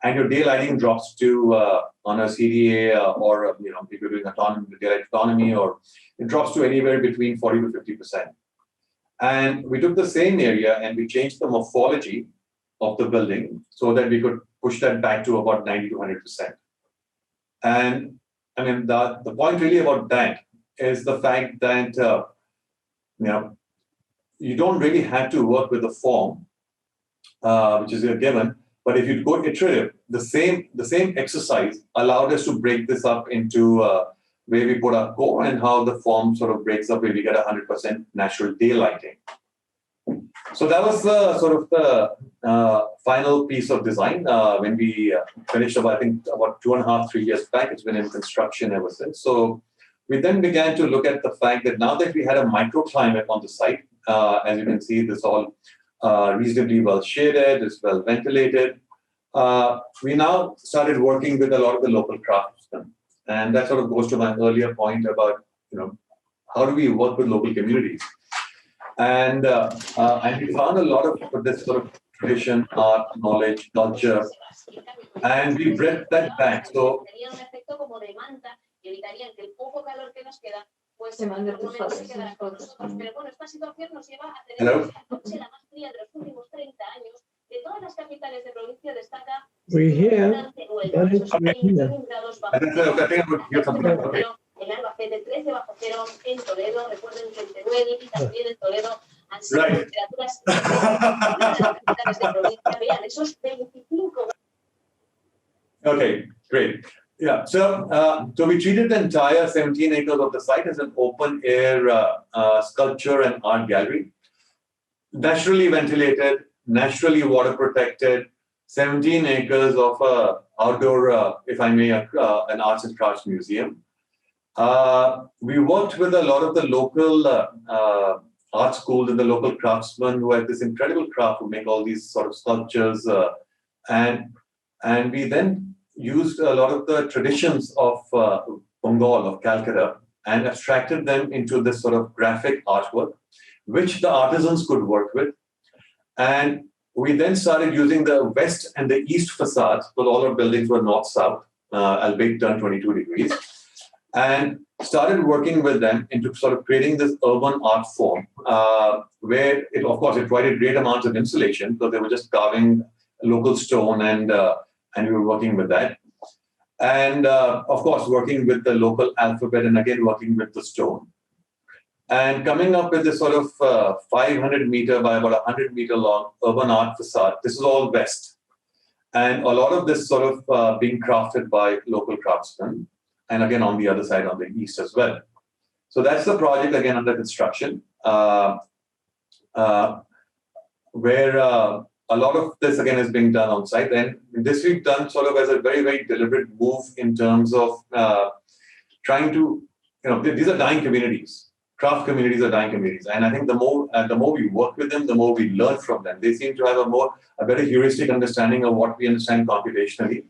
and your daylighting drops to on a CDA or if you're doing daylight autonomy, or it drops to anywhere between 40 to 50%. And we took the same area and we changed the morphology of the building so that we could push that back to about 90 to 100%. And I mean, the point really about that is the fact that you don't really have to work with the form, which is a given. But if you go iterative, the same exercise allowed us to break this up into where we put our core and how the form sort of breaks up where we get 100% natural daylighting. So that was the sort of the final piece of design when we finished up, I think, about 2.5, 3 years back. It's been in construction ever since. So we then began to look at the fact that now that we had a microclimate on the site, as you can see, this all reasonably well shaded, it's well ventilated. We now started working with a lot of the local craftsmen. And that sort of goes to my earlier point about, how do we work with local communities? And we found a lot of this sort of tradition, art, knowledge, culture, and we brought that back. So hello? We're here. Manit, we're here. I think I would hear something. Okay. El Albacete 13 bajo cero, en Toledo, recuerden que en Teruel y también en Toledo han sido Right. temperaturas las capitales de provincia. Vean, esos 25. Okay, great. Yeah, so we treated the entire 17 acres of the site as an open air sculpture and art gallery. Naturally ventilated, naturally water protected, 17 acres of outdoor, if I may, an arts and crafts museum. We worked with a lot of the local art schools and the local craftsmen who have this incredible craft who make all these sort of sculptures. And we then used a lot of the traditions of Bengal, of Calcutta, and abstracted them into this sort of graphic artwork, which the artisans could work with. And we then started using the west and the east facades, but all our buildings were north-south, albeit turned 22 degrees. And started working with them into sort of creating this urban art form, where it provided great amounts of insulation because they were just carving local stone, and we were working with that. And of course, working with the local alphabet, and again working with the stone, and coming up with this sort of 500 meter by about 100 meter long urban art facade. This is all west, and a lot of this sort of being crafted by local craftsmen. And again, on the other side, on the east as well. So that's the project again under construction, where a lot of this again is being done on site. And this we've done sort of as a very, very deliberate move in terms of trying to, these are dying communities. Craft communities are dying communities. And I think the more we work with them, the more we learn from them. They seem to have a better heuristic understanding of what we understand computationally.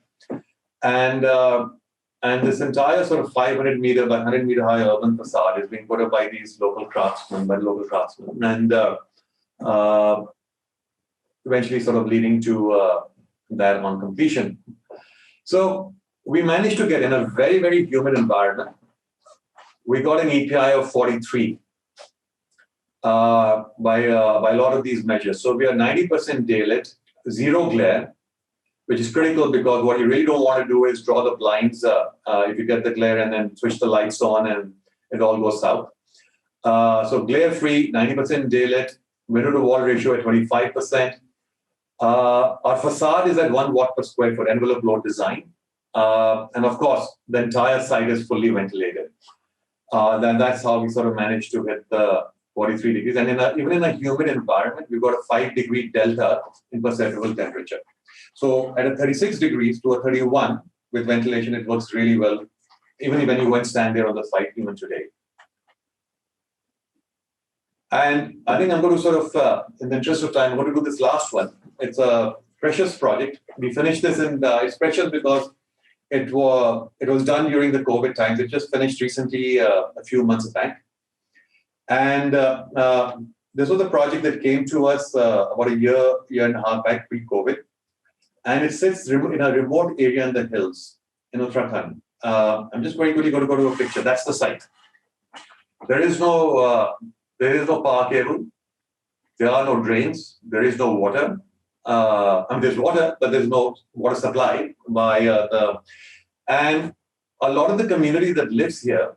And this entire sort of 500 meter by 100 meter high urban facade is being put up by these local craftsmen, and eventually sort of leading to that on completion. So we managed to get in a very, very humid environment. We got an EPI of 43 by a lot of these measures. So we are 90% daylit, zero glare, which is critical because what you really don't want to do is draw the blinds if you get the glare and then switch the lights on and it all goes south. So glare-free, 90% daylit, window-to-wall ratio at 25%. Our facade is at 1 watt per square foot, envelope load design. And of course, the entire site is fully ventilated. Then that's how we sort of managed to hit the 43 degrees. And even in a humid environment, we've got a 5-degree delta in perceptible temperature. So at a 36 degrees to a 31 with ventilation, it works really well, even when you went stand there on the site, even today. And I think I'm going to sort of, in the interest of time, I'm going to do this last one. It's a precious project. We finished this, and it's precious because it was done during the COVID times. It just finished recently, a few months back. And this was a project that came to us about a year and a half back, pre-COVID. And it sits in a remote area in the hills in Uttarakhand. I'm just very quickly going to go to a picture. That's the site. There is no power cable. There are no drains. There is no water. There's water, but there's no water supply and a lot of the community that lives here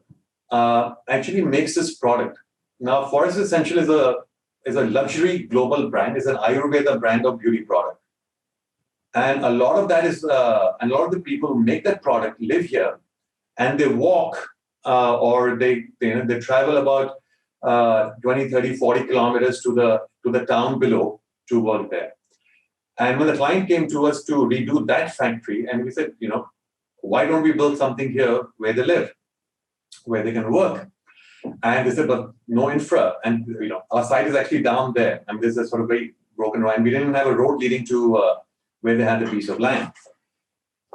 actually makes this product. Now, Forest Essential is a luxury global brand. It's an Ayurveda brand of beauty product. And a lot of that is, and a lot of the people who make that product live here, and they walk or they travel about 20, 30, 40 kilometers to the town below to work there. And when the client came to us to redo that factory, and we said, why don't we build something here where they live, where they can work? And they said, but no infra. And our site is actually down there. And this is sort of very broken road. And we didn't have a road leading to where they had the piece of land.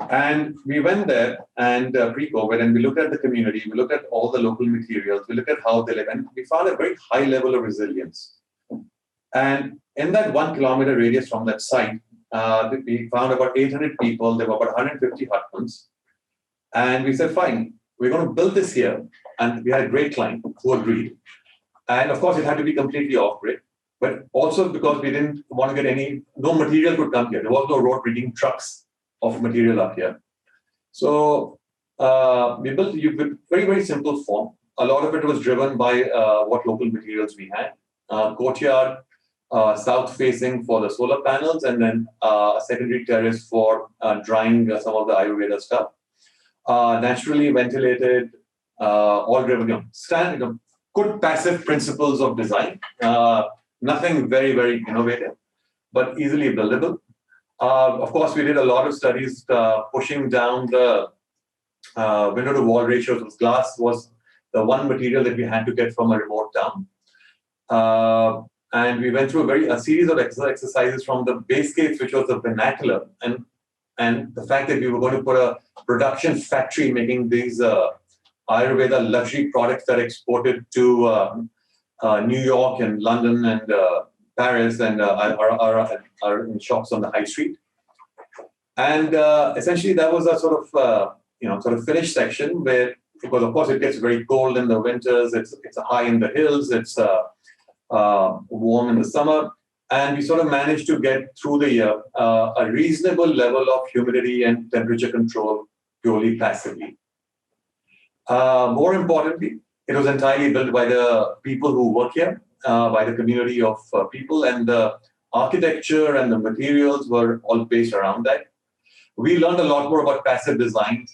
And we went there and pre-COVID, and we looked at the community, we looked at all the local materials, we looked at how they live, and we found a very high level of resilience. And in that 1 kilometer radius from that site, we found about 800 people. There were about 150 hutments. And we said, fine, we're going to build this here. And we had a great client who agreed. And of course, it had to be completely off-grid. But also because we didn't want to get no material could come here. There was no road bringing trucks of material up here. So we built with very, very simple form. A lot of it was driven by what local materials we had. Courtyard, south-facing for the solar panels, and then a secondary terrace for drying some of the Ayurveda stuff. Naturally ventilated, all driven, good passive principles of design. Nothing very, very innovative, but easily buildable. Of course, we did a lot of studies pushing down the window-to-wall ratios. Glass was the one material that we had to get from a remote town. And we went through a series of exercises from the base case, which was the vernacular, and the fact that we were going to put a production factory making these Ayurveda luxury products that exported to New York and London and Paris and are in shops on the high street. And essentially, that was a sort of finished section where, because of course it gets very cold in the winters, it's high in the hills, it's warm in the summer, and we sort of managed to get through the year a reasonable level of humidity and temperature control purely passively. More importantly, it was entirely built by the people who work here, by the community of people, and the architecture and the materials were all based around that. We learned a lot more about passive design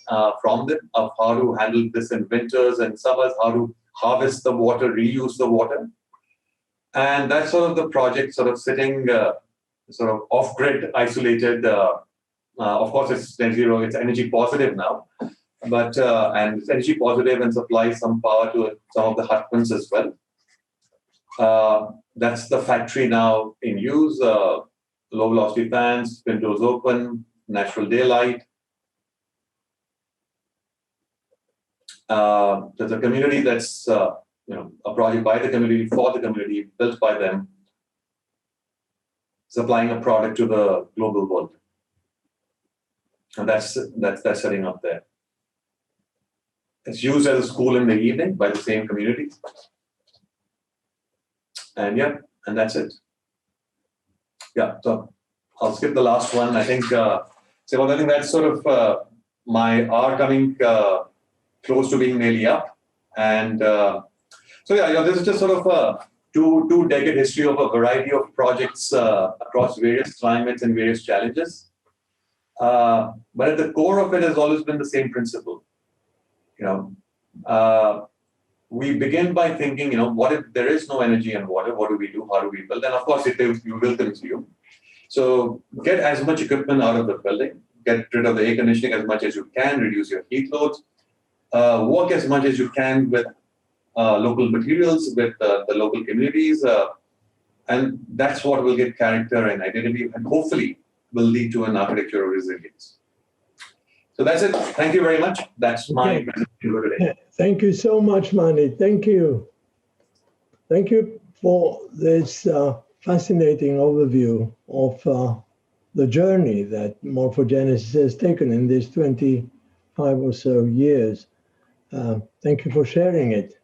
from them, of how to handle this in winters and summers, how to harvest the water, reuse the water. And that's sort of the project sort of sitting sort of off-grid, isolated. Of course, it's net zero, it's energy positive now, but and it's energy positive and supplies some power to some of the hutments as well. That's the factory now in use. Low velocity fans, windows open, natural daylight. There's a community that's a project by the community, for the community, built by them, supplying a product to the global world. And that's setting up there. It's used as a school in the evening by the same community. And and that's it. Yeah, so I'll skip the last one. I think, I think that's sort of my hour coming close to being nearly up. And this is just sort of a two-decade history of a variety of projects across various climates and various challenges. But at the core of it has always been the same principle. We begin by thinking, what if there is no energy and water? What do we do? How do we build? And of course, you will consume. So get as much equipment out of the building, get rid of the air conditioning as much as you can, reduce your heat loads, work as much as you can with local materials with the local communities. And that's what will get character and identity, and hopefully will lead to an architecture of resilience. So that's it. Thank you very much. That's my presentation for today. Thank you so much, Manit. Thank you. Thank you for this fascinating overview of the journey that morphogenesis has taken in these 25 or so years. Thank you for sharing it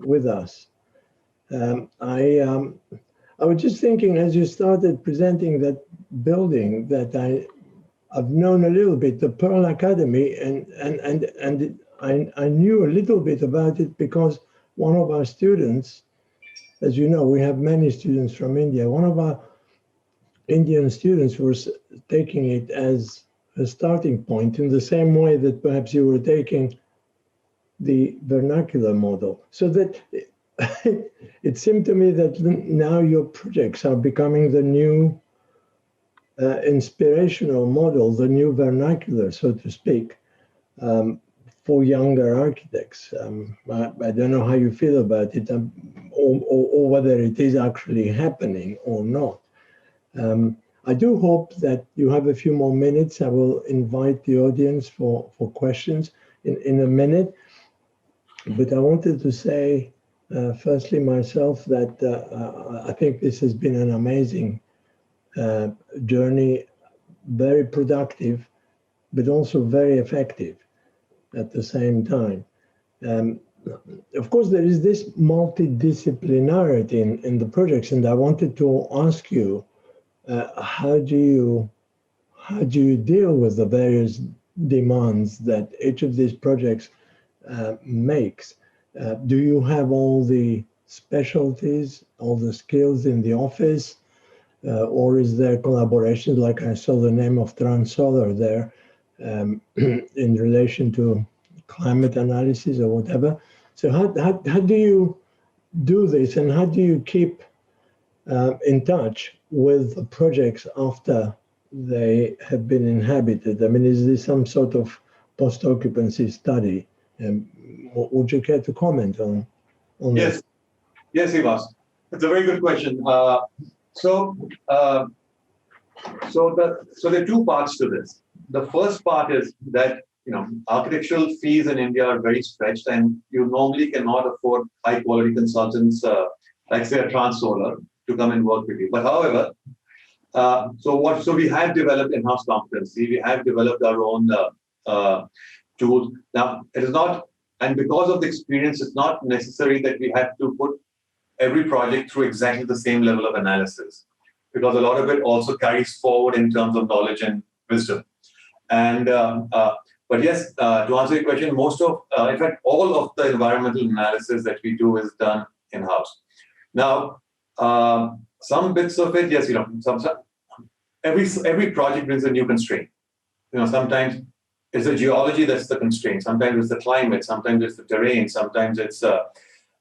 with us. I was just thinking as you started presenting that building that I've known a little bit, the Pearl Academy, and I knew a little bit about it because one of our students, as you know, we have many students from India. One of our Indian students was taking it as a starting point in the same way that perhaps you were taking the vernacular model. So that it seemed to me that now your projects are becoming the new inspirational model, the new vernacular, so to speak, for younger architects. I don't know how you feel about it, or whether it is actually happening or not. I do hope that you have a few more minutes. I will invite the audience for questions in a minute. But I wanted to say, firstly, myself, that I think this has been an amazing journey, very productive, but also very effective at the same time. Of course, there is this multidisciplinarity in the projects, and I wanted to ask you, how do you deal with the various demands that each of these projects makes? Do you have all the specialties, all the skills in the office, or is there collaboration, like I saw the name of Transolar there, in relation to climate analysis or whatever? So how do you do this, and how do you keep in touch with the projects after they have been inhabited? I mean, is this some sort of post-occupancy study? Would you care to comment on Yes. that? Yes, Ivas. It's a very good question. So there are two parts to this. The first part is that architectural fees in India are very stretched, and you normally cannot afford high quality consultants like say a Transolar to come and work with you. But however, so we have developed in-house competency. We have developed our own tools. Now it is not, and because of the experience, it's not necessary that we have to put every project through exactly the same level of analysis, because a lot of it also carries forward in terms of knowledge and wisdom. And but yes, to answer your question, most of, in fact, all of the environmental analysis that we do is done in-house. Now, some bits of it, yes, every project brings a new constraint. Sometimes it's the geology that's the constraint. Sometimes it's the climate. Sometimes it's the terrain. Sometimes it's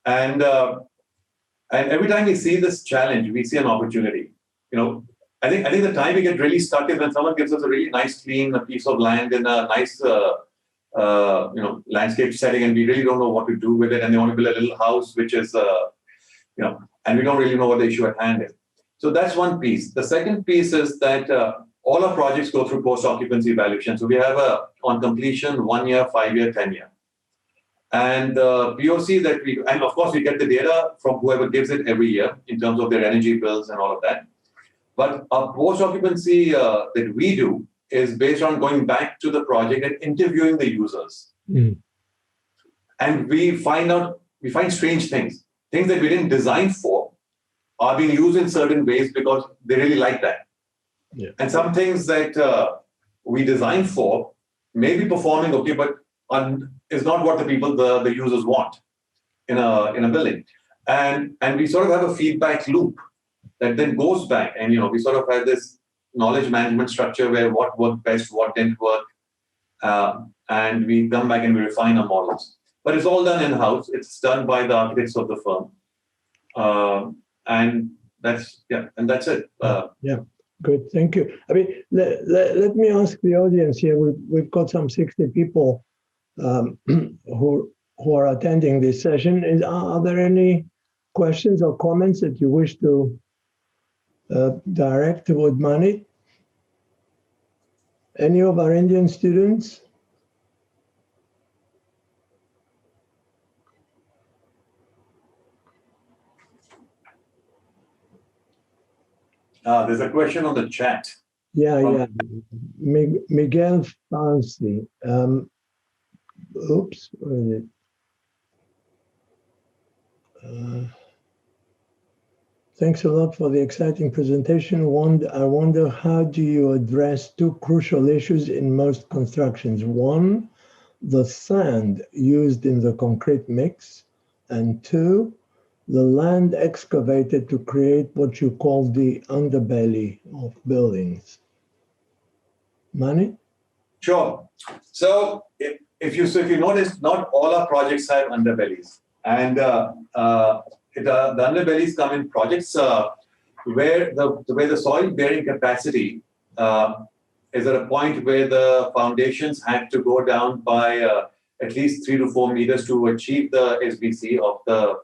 and every time we see this challenge, we see an opportunity. I think the time we get really stuck is when someone gives us a really nice, clean piece of land in a nice, landscape setting, and we really don't know what to do with it, and they want to build a little house, which is, and we don't really know what the issue at hand is. So that's one piece. The second piece is that all our projects go through post-occupancy evaluation. So we have on completion 1 year, 5 year, 10 year. And the POC that and of course we get the data from whoever gives it every year in terms of their energy bills and all of that. But our post-occupancy that we do is based on going back to the project and interviewing the users. Mm. And we find strange things that we didn't design for are being used in certain ways because they really like that. Yeah. And some things that we designed for may be performing okay, but is not what the users want in a building. And we sort of have a feedback loop that then goes back, and we sort of have this knowledge management structure where what worked best, what didn't work, and we come back and we refine our models. But it's all done in-house. It's done by the architects of the firm, and that's it. Yeah, good. Thank you. I mean, let me ask the audience here. We've got some 60 people who who are attending this session. Are there any questions or comments that you wish to direct toward Manit? Any of our Indian students? There's a question on the chat. Yeah. Miguel Fancy. Oops, where is it? Thanks a lot for the exciting presentation. I wonder, how do you address two crucial issues in most constructions? One, the sand used in the concrete mix, and two, the land excavated to create what you call the underbelly of buildings. Manit? Sure. So if you notice, not all our projects have underbellies, and the underbellies come in projects where the soil bearing capacity is at a point where the foundations had to go down by at least 3 to 4 meters to achieve the SBC of the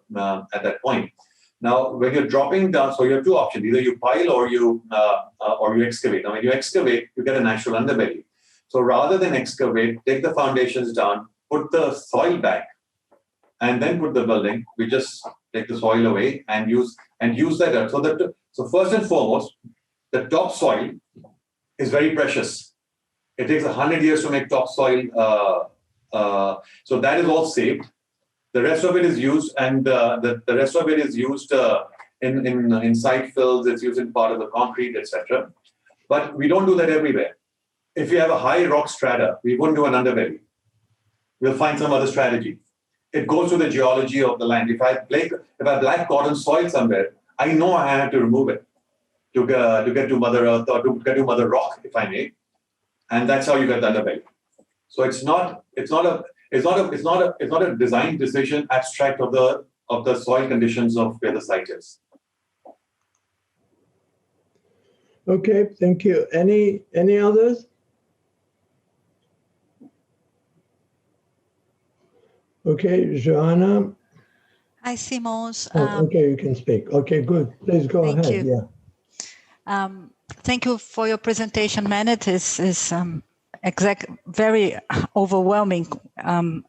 at that point. Now, when you're dropping down, so you have two options: either you pile or you excavate. Now, when you excavate, you get a natural underbelly. So rather than excavate, take the foundations down, put the soil back, and then put the building. We just take the soil away and use that. So first and foremost, the topsoil is very precious. It takes 100 years to make topsoil. So that is all saved. The rest of it is used, and the rest of it is used in site fills. It's used in part of the concrete, etc. But we don't do that everywhere. If you have a high rock strata, we won't do an underbelly. We'll find some other strategy. It goes to the geology of the land. If I have black cotton soil somewhere, I know I have to remove it to get to Mother Earth, or to get to Mother Rock, if I may. And that's how you get the underbelly. So it's not a design decision abstract of the soil conditions of where the site is. Okay, thank you. Any others? Okay, Joanna. Hi, Simons. Okay, you can speak. Okay, good. Please go ahead. Thank you. Yeah. Thank you for your presentation, Manit. Is very overwhelming,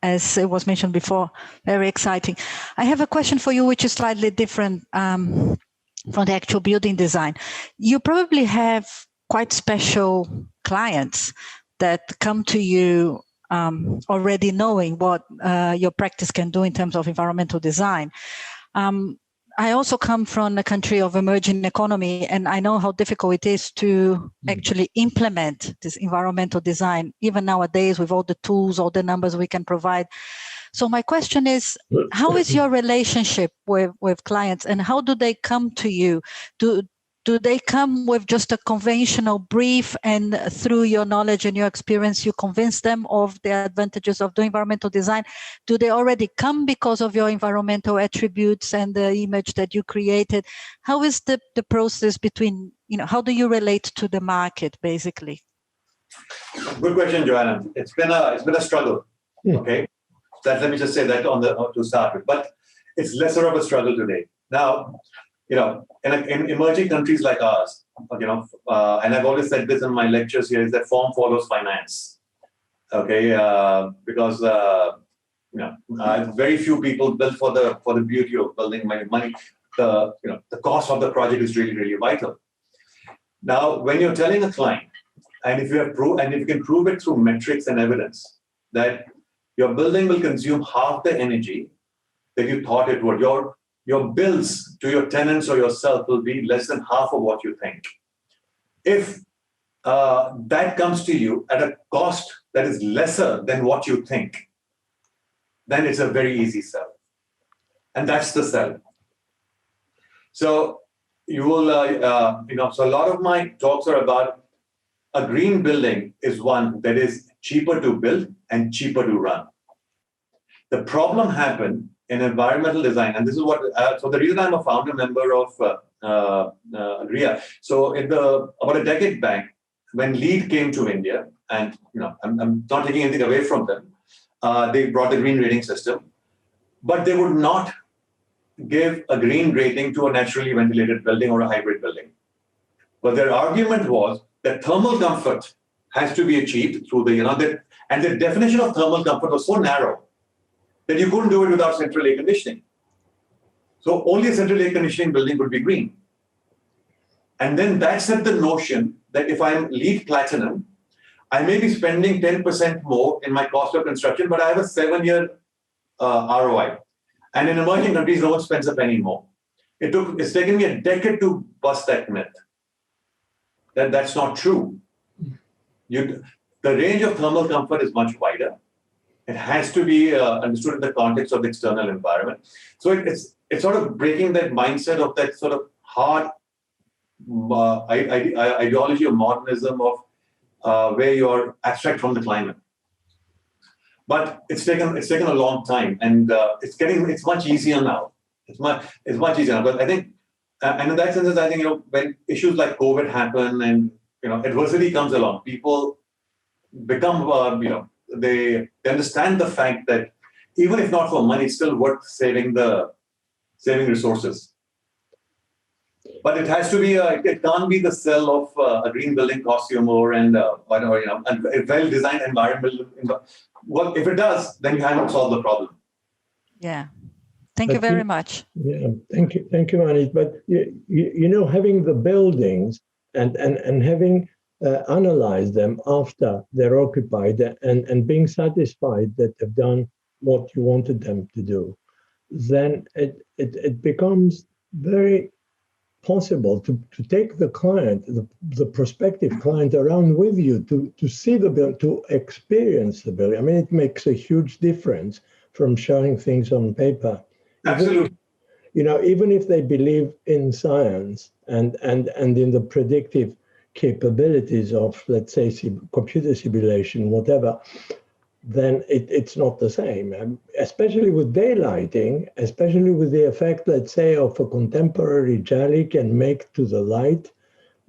as it was mentioned before. Very exciting. I have a question for you, which is slightly different from the actual building design. You probably have quite special clients that come to you already knowing what your practice can do in terms of environmental design. I also come from a country of emerging economy, and I know how difficult it is to actually implement this environmental design, even nowadays with all the tools, all the numbers we can provide. So my question is, how is your relationship with clients, and how do they come to you? Do they come with just a conventional brief, and through your knowledge and your experience, you convince them of the advantages of doing environmental design? Do they already come because of your environmental attributes and the image that you created? How is the process between, how do you relate to the market, basically? Good question, Joanna. It's been a struggle. Okay, let me just say that to start with. But it's lesser of a struggle today. Now, in emerging countries like ours, and I've always said this in my lectures here, is that form follows finance. Okay, because very few people build for the beauty of building. Money, the cost of the project is really, really vital. Now, when you're telling a client, and if you can prove it through metrics and evidence that your building will consume half the energy that you thought it would, your bills to your tenants or yourself will be less than half of what you think. If that comes to you at a cost that is lesser than what you think, then it's a very easy sell. And that's the sell. So you will, so a lot of my talks are about a green building is one that is cheaper to build and cheaper to run. The problem happened in environmental design, and this is what. So the reason I'm a founder member of RIA. So about a decade back, when LEED came to India, and I'm not taking anything away from them, they brought the green rating system. but they would not give a green rating to a naturally ventilated building or a hybrid building. But their argument was that thermal comfort has to be achieved through the, and the definition of thermal comfort was so narrow that you couldn't do it without central air conditioning. So only a central air conditioning building would be green. And then that set the notion that if I'm LEED Platinum, I may be spending 10% more in my cost of construction, but I have a 7-year ROI. And in emerging countries, no one spends a penny more. It's taken me a decade to bust that myth. That's not true. The range of thermal comfort is much wider. It has to be understood in the context of the external environment. So it's sort of breaking that mindset of that sort of hard ideology of modernism of where you're abstract from the climate. But it's taken a long time, and it's much easier now. It's much easier now. But I think, and in that sense, I think when issues like COVID happen and adversity comes along, people become they understand the fact that even if not for money, it's still worth saving resources. But it has to be it can't be the sell of a green building costs you more and a well-designed environment. Well, if it does, then you haven't solved the problem. Yeah. Thank you very much. Yeah, thank you, Manit. But having the buildings and having analyzed them after they're occupied and being satisfied that they've done what you wanted them to do, then it becomes very possible to take the client, the prospective client, around with you to see the building, to experience the building. I mean, it makes a huge difference from showing things on paper. Absolutely. Even if they believe in science and in the predictive capabilities of, let's say, computer simulation, whatever, then it's not the same. Especially with daylighting, especially with the effect, let's say, of a contemporary jelly can make to the light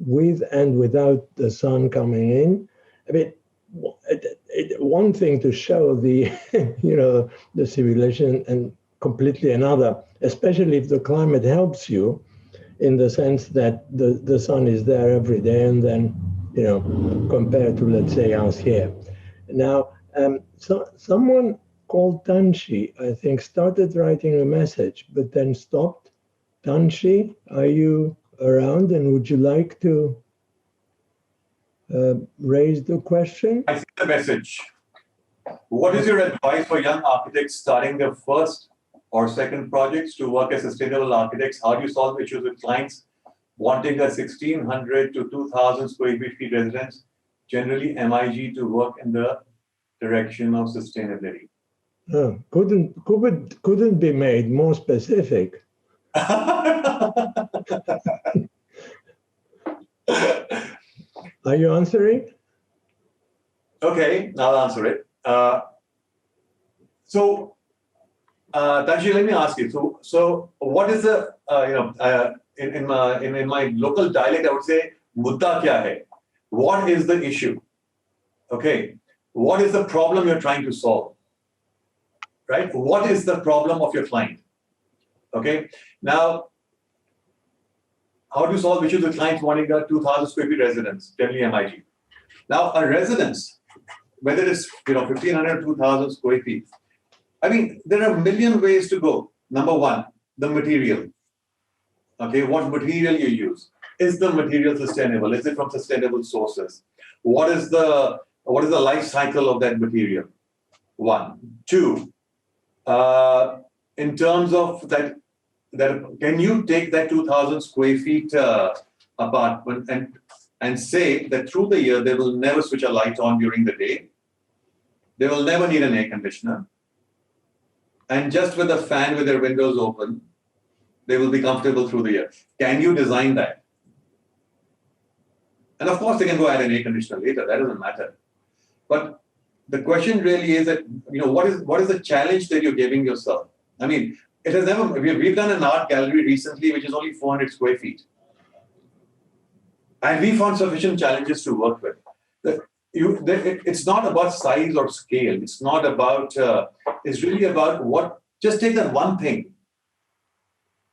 with and without the sun coming in. I mean, one thing to show the, the simulation, and completely another, especially if the climate helps you in the sense that the sun is there every day, and then, compared to, let's say, us here. Now, someone called Tanshi, I think, started writing a message, but then stopped. Tanshi, are you around, and would you like to raise the question? I see the message. What is your advice for young architects starting their first or second projects to work as sustainable architects? How do you solve issues with clients wanting a 1,600 to 2,000 square feet residence, generally MIG, to work in the direction of sustainability? Couldn't be made more specific. Are you answering? Okay, I'll answer it. Tanshi, let me ask you. So what is the in my local dialect, I would say mudda kya hai? What is the issue? Okay, what is the problem you're trying to solve? Right? What is the problem of your client? Okay. Now, how do you solve issues with clients wanting a 2,000 square feet residence, generally MIG? Now, a residence, whether it's 1,500 or 2,000 square feet, I mean, there are a million ways to go. Number one, the material. Okay, what material you use? Is the material sustainable? Is it from sustainable sources? What is the life cycle of that material? One. Two, in terms of that can you take that 2,000 square feet apartment and say that through the year they will never switch a light on during the day? They will never need an air conditioner. And just with a fan with their windows open, they will be comfortable through the year. Can you design that? And of course, they can go add an air conditioner later. That doesn't matter. But the question really is that, what is the challenge that you're giving yourself? I mean, it has never. We've done an art gallery recently, which is only 400 square feet, and we found sufficient challenges to work with. It's not about size or scale. It's not about. It's really about what Just take that one thing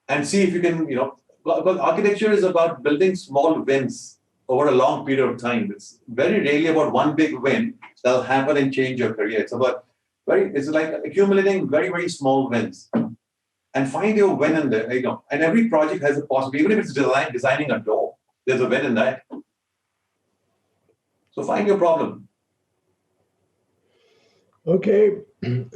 and see if you can, because architecture is about building small wins over a long period of time. It's very rarely about one big win that'll happen and change your career. It's like accumulating very, very small wins and find your win in there, and every project has a possibility, even if it's designing a door, there's a win in that. So find your problem. Okay,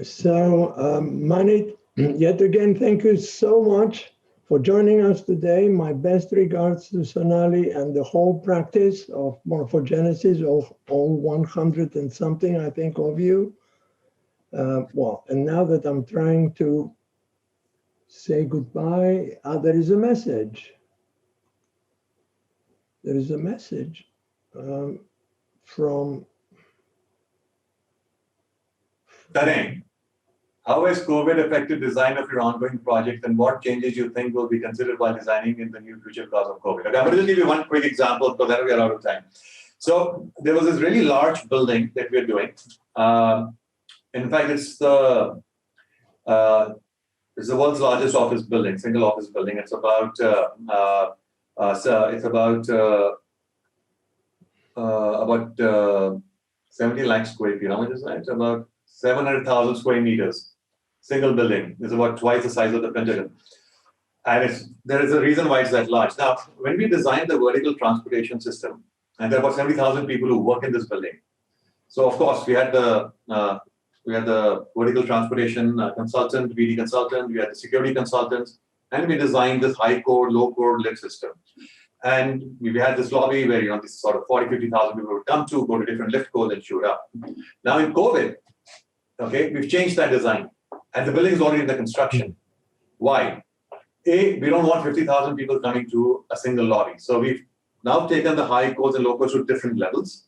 so Manit, yet again, thank you so much for joining us today. My best regards to Sonali and the whole practice of morphogenesis, all 100 and something, I think, of you. And now that I'm trying to say goodbye, there is a message. There is a message from... Tarang, how has COVID affected design of your ongoing project, and what changes you think will be considered while designing in the near future because of COVID? Okay, I'm going to give you one quick example because then we are out of time. So there was this really large building that we're doing. In fact, it's the world's largest office building, single office building. It's about 70 lakh square feet. How much is that? It's about 700,000 square meters. Single building. It's about twice the size of the Pentagon. And there is a reason why it's that large. Now, when we designed the vertical transportation system, and there are about 70,000 people who work in this building. So, of course, we had the vertical transportation consultant, VD consultant, we had the security consultants, and we designed this high code, low code lift system. And we had this lobby where, this sort of 40, 50,000 people would come to, go to different lift codes and shoot up. Now in COVID, okay, we've changed that design and the building is already in the construction. Why? We don't want 50,000 people coming to a single lobby. So we've now taken the high codes and low codes to different levels.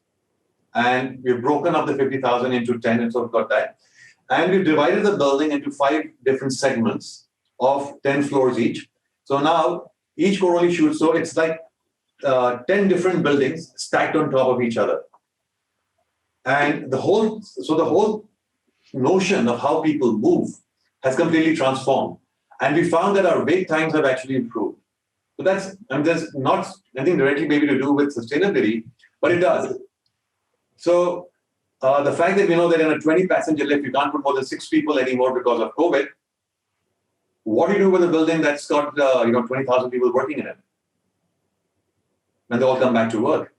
And we've broken up the 50,000 into 10 and so we've got that. And we've divided the building into 5 different segments of 10 floors each. So now each core only shoots, so it's like 10 different buildings stacked on top of each other. And the whole notion of how people move has completely transformed. And we found that our wait times have actually improved. So there's not anything directly maybe to do with sustainability, but it does. So the fact that we know that in a 20-passenger lift, you can't put more than 6 people anymore because of COVID. What do you do with a building that's got 20,000 people working in it? And they all come back to work.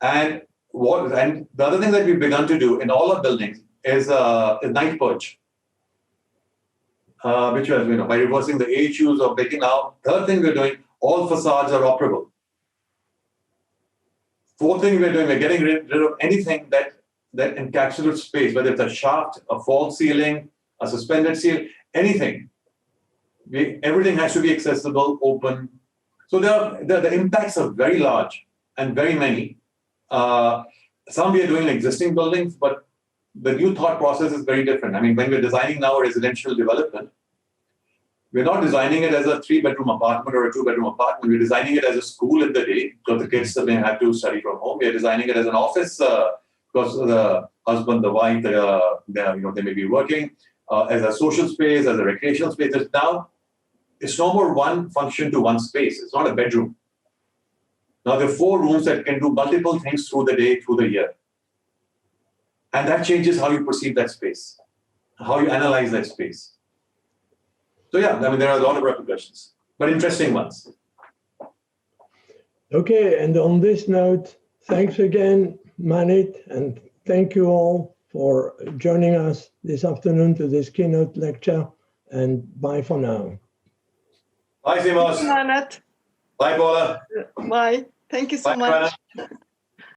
And the other thing that we've begun to do in all our buildings is night purge, which was by reversing the AHUs of making now. Third thing we're doing, all facades are operable. Fourth thing we're doing, we're getting rid of anything that encapsulates space, whether it's a shaft, a false ceiling, a suspended ceiling, anything. Everything has to be accessible, open. So the impacts are very large and very many. Some we are doing in existing buildings, but the new thought process is very different. I mean, when we're designing now a residential development, we're not designing it as a 3-bedroom apartment or a 2-bedroom apartment. We're designing it as a school in the day because the kids may have to study from home. We're designing it as an office because the husband, the wife, they may be working as a social space, as a recreational space. It's no more one function to one space. It's not a bedroom. Now there are 4 rooms that can do multiple things through the day, through the year. And that changes how you perceive that space, how you analyze that space. So yeah, I mean, there are a lot of repercussions, but interesting ones. Okay, and on this note, thanks again, Manit, and thank you all for joining us this afternoon to this keynote lecture, and bye for now. Bye, Simos. Manat. Bye, Paula. Bye. Thank you so much.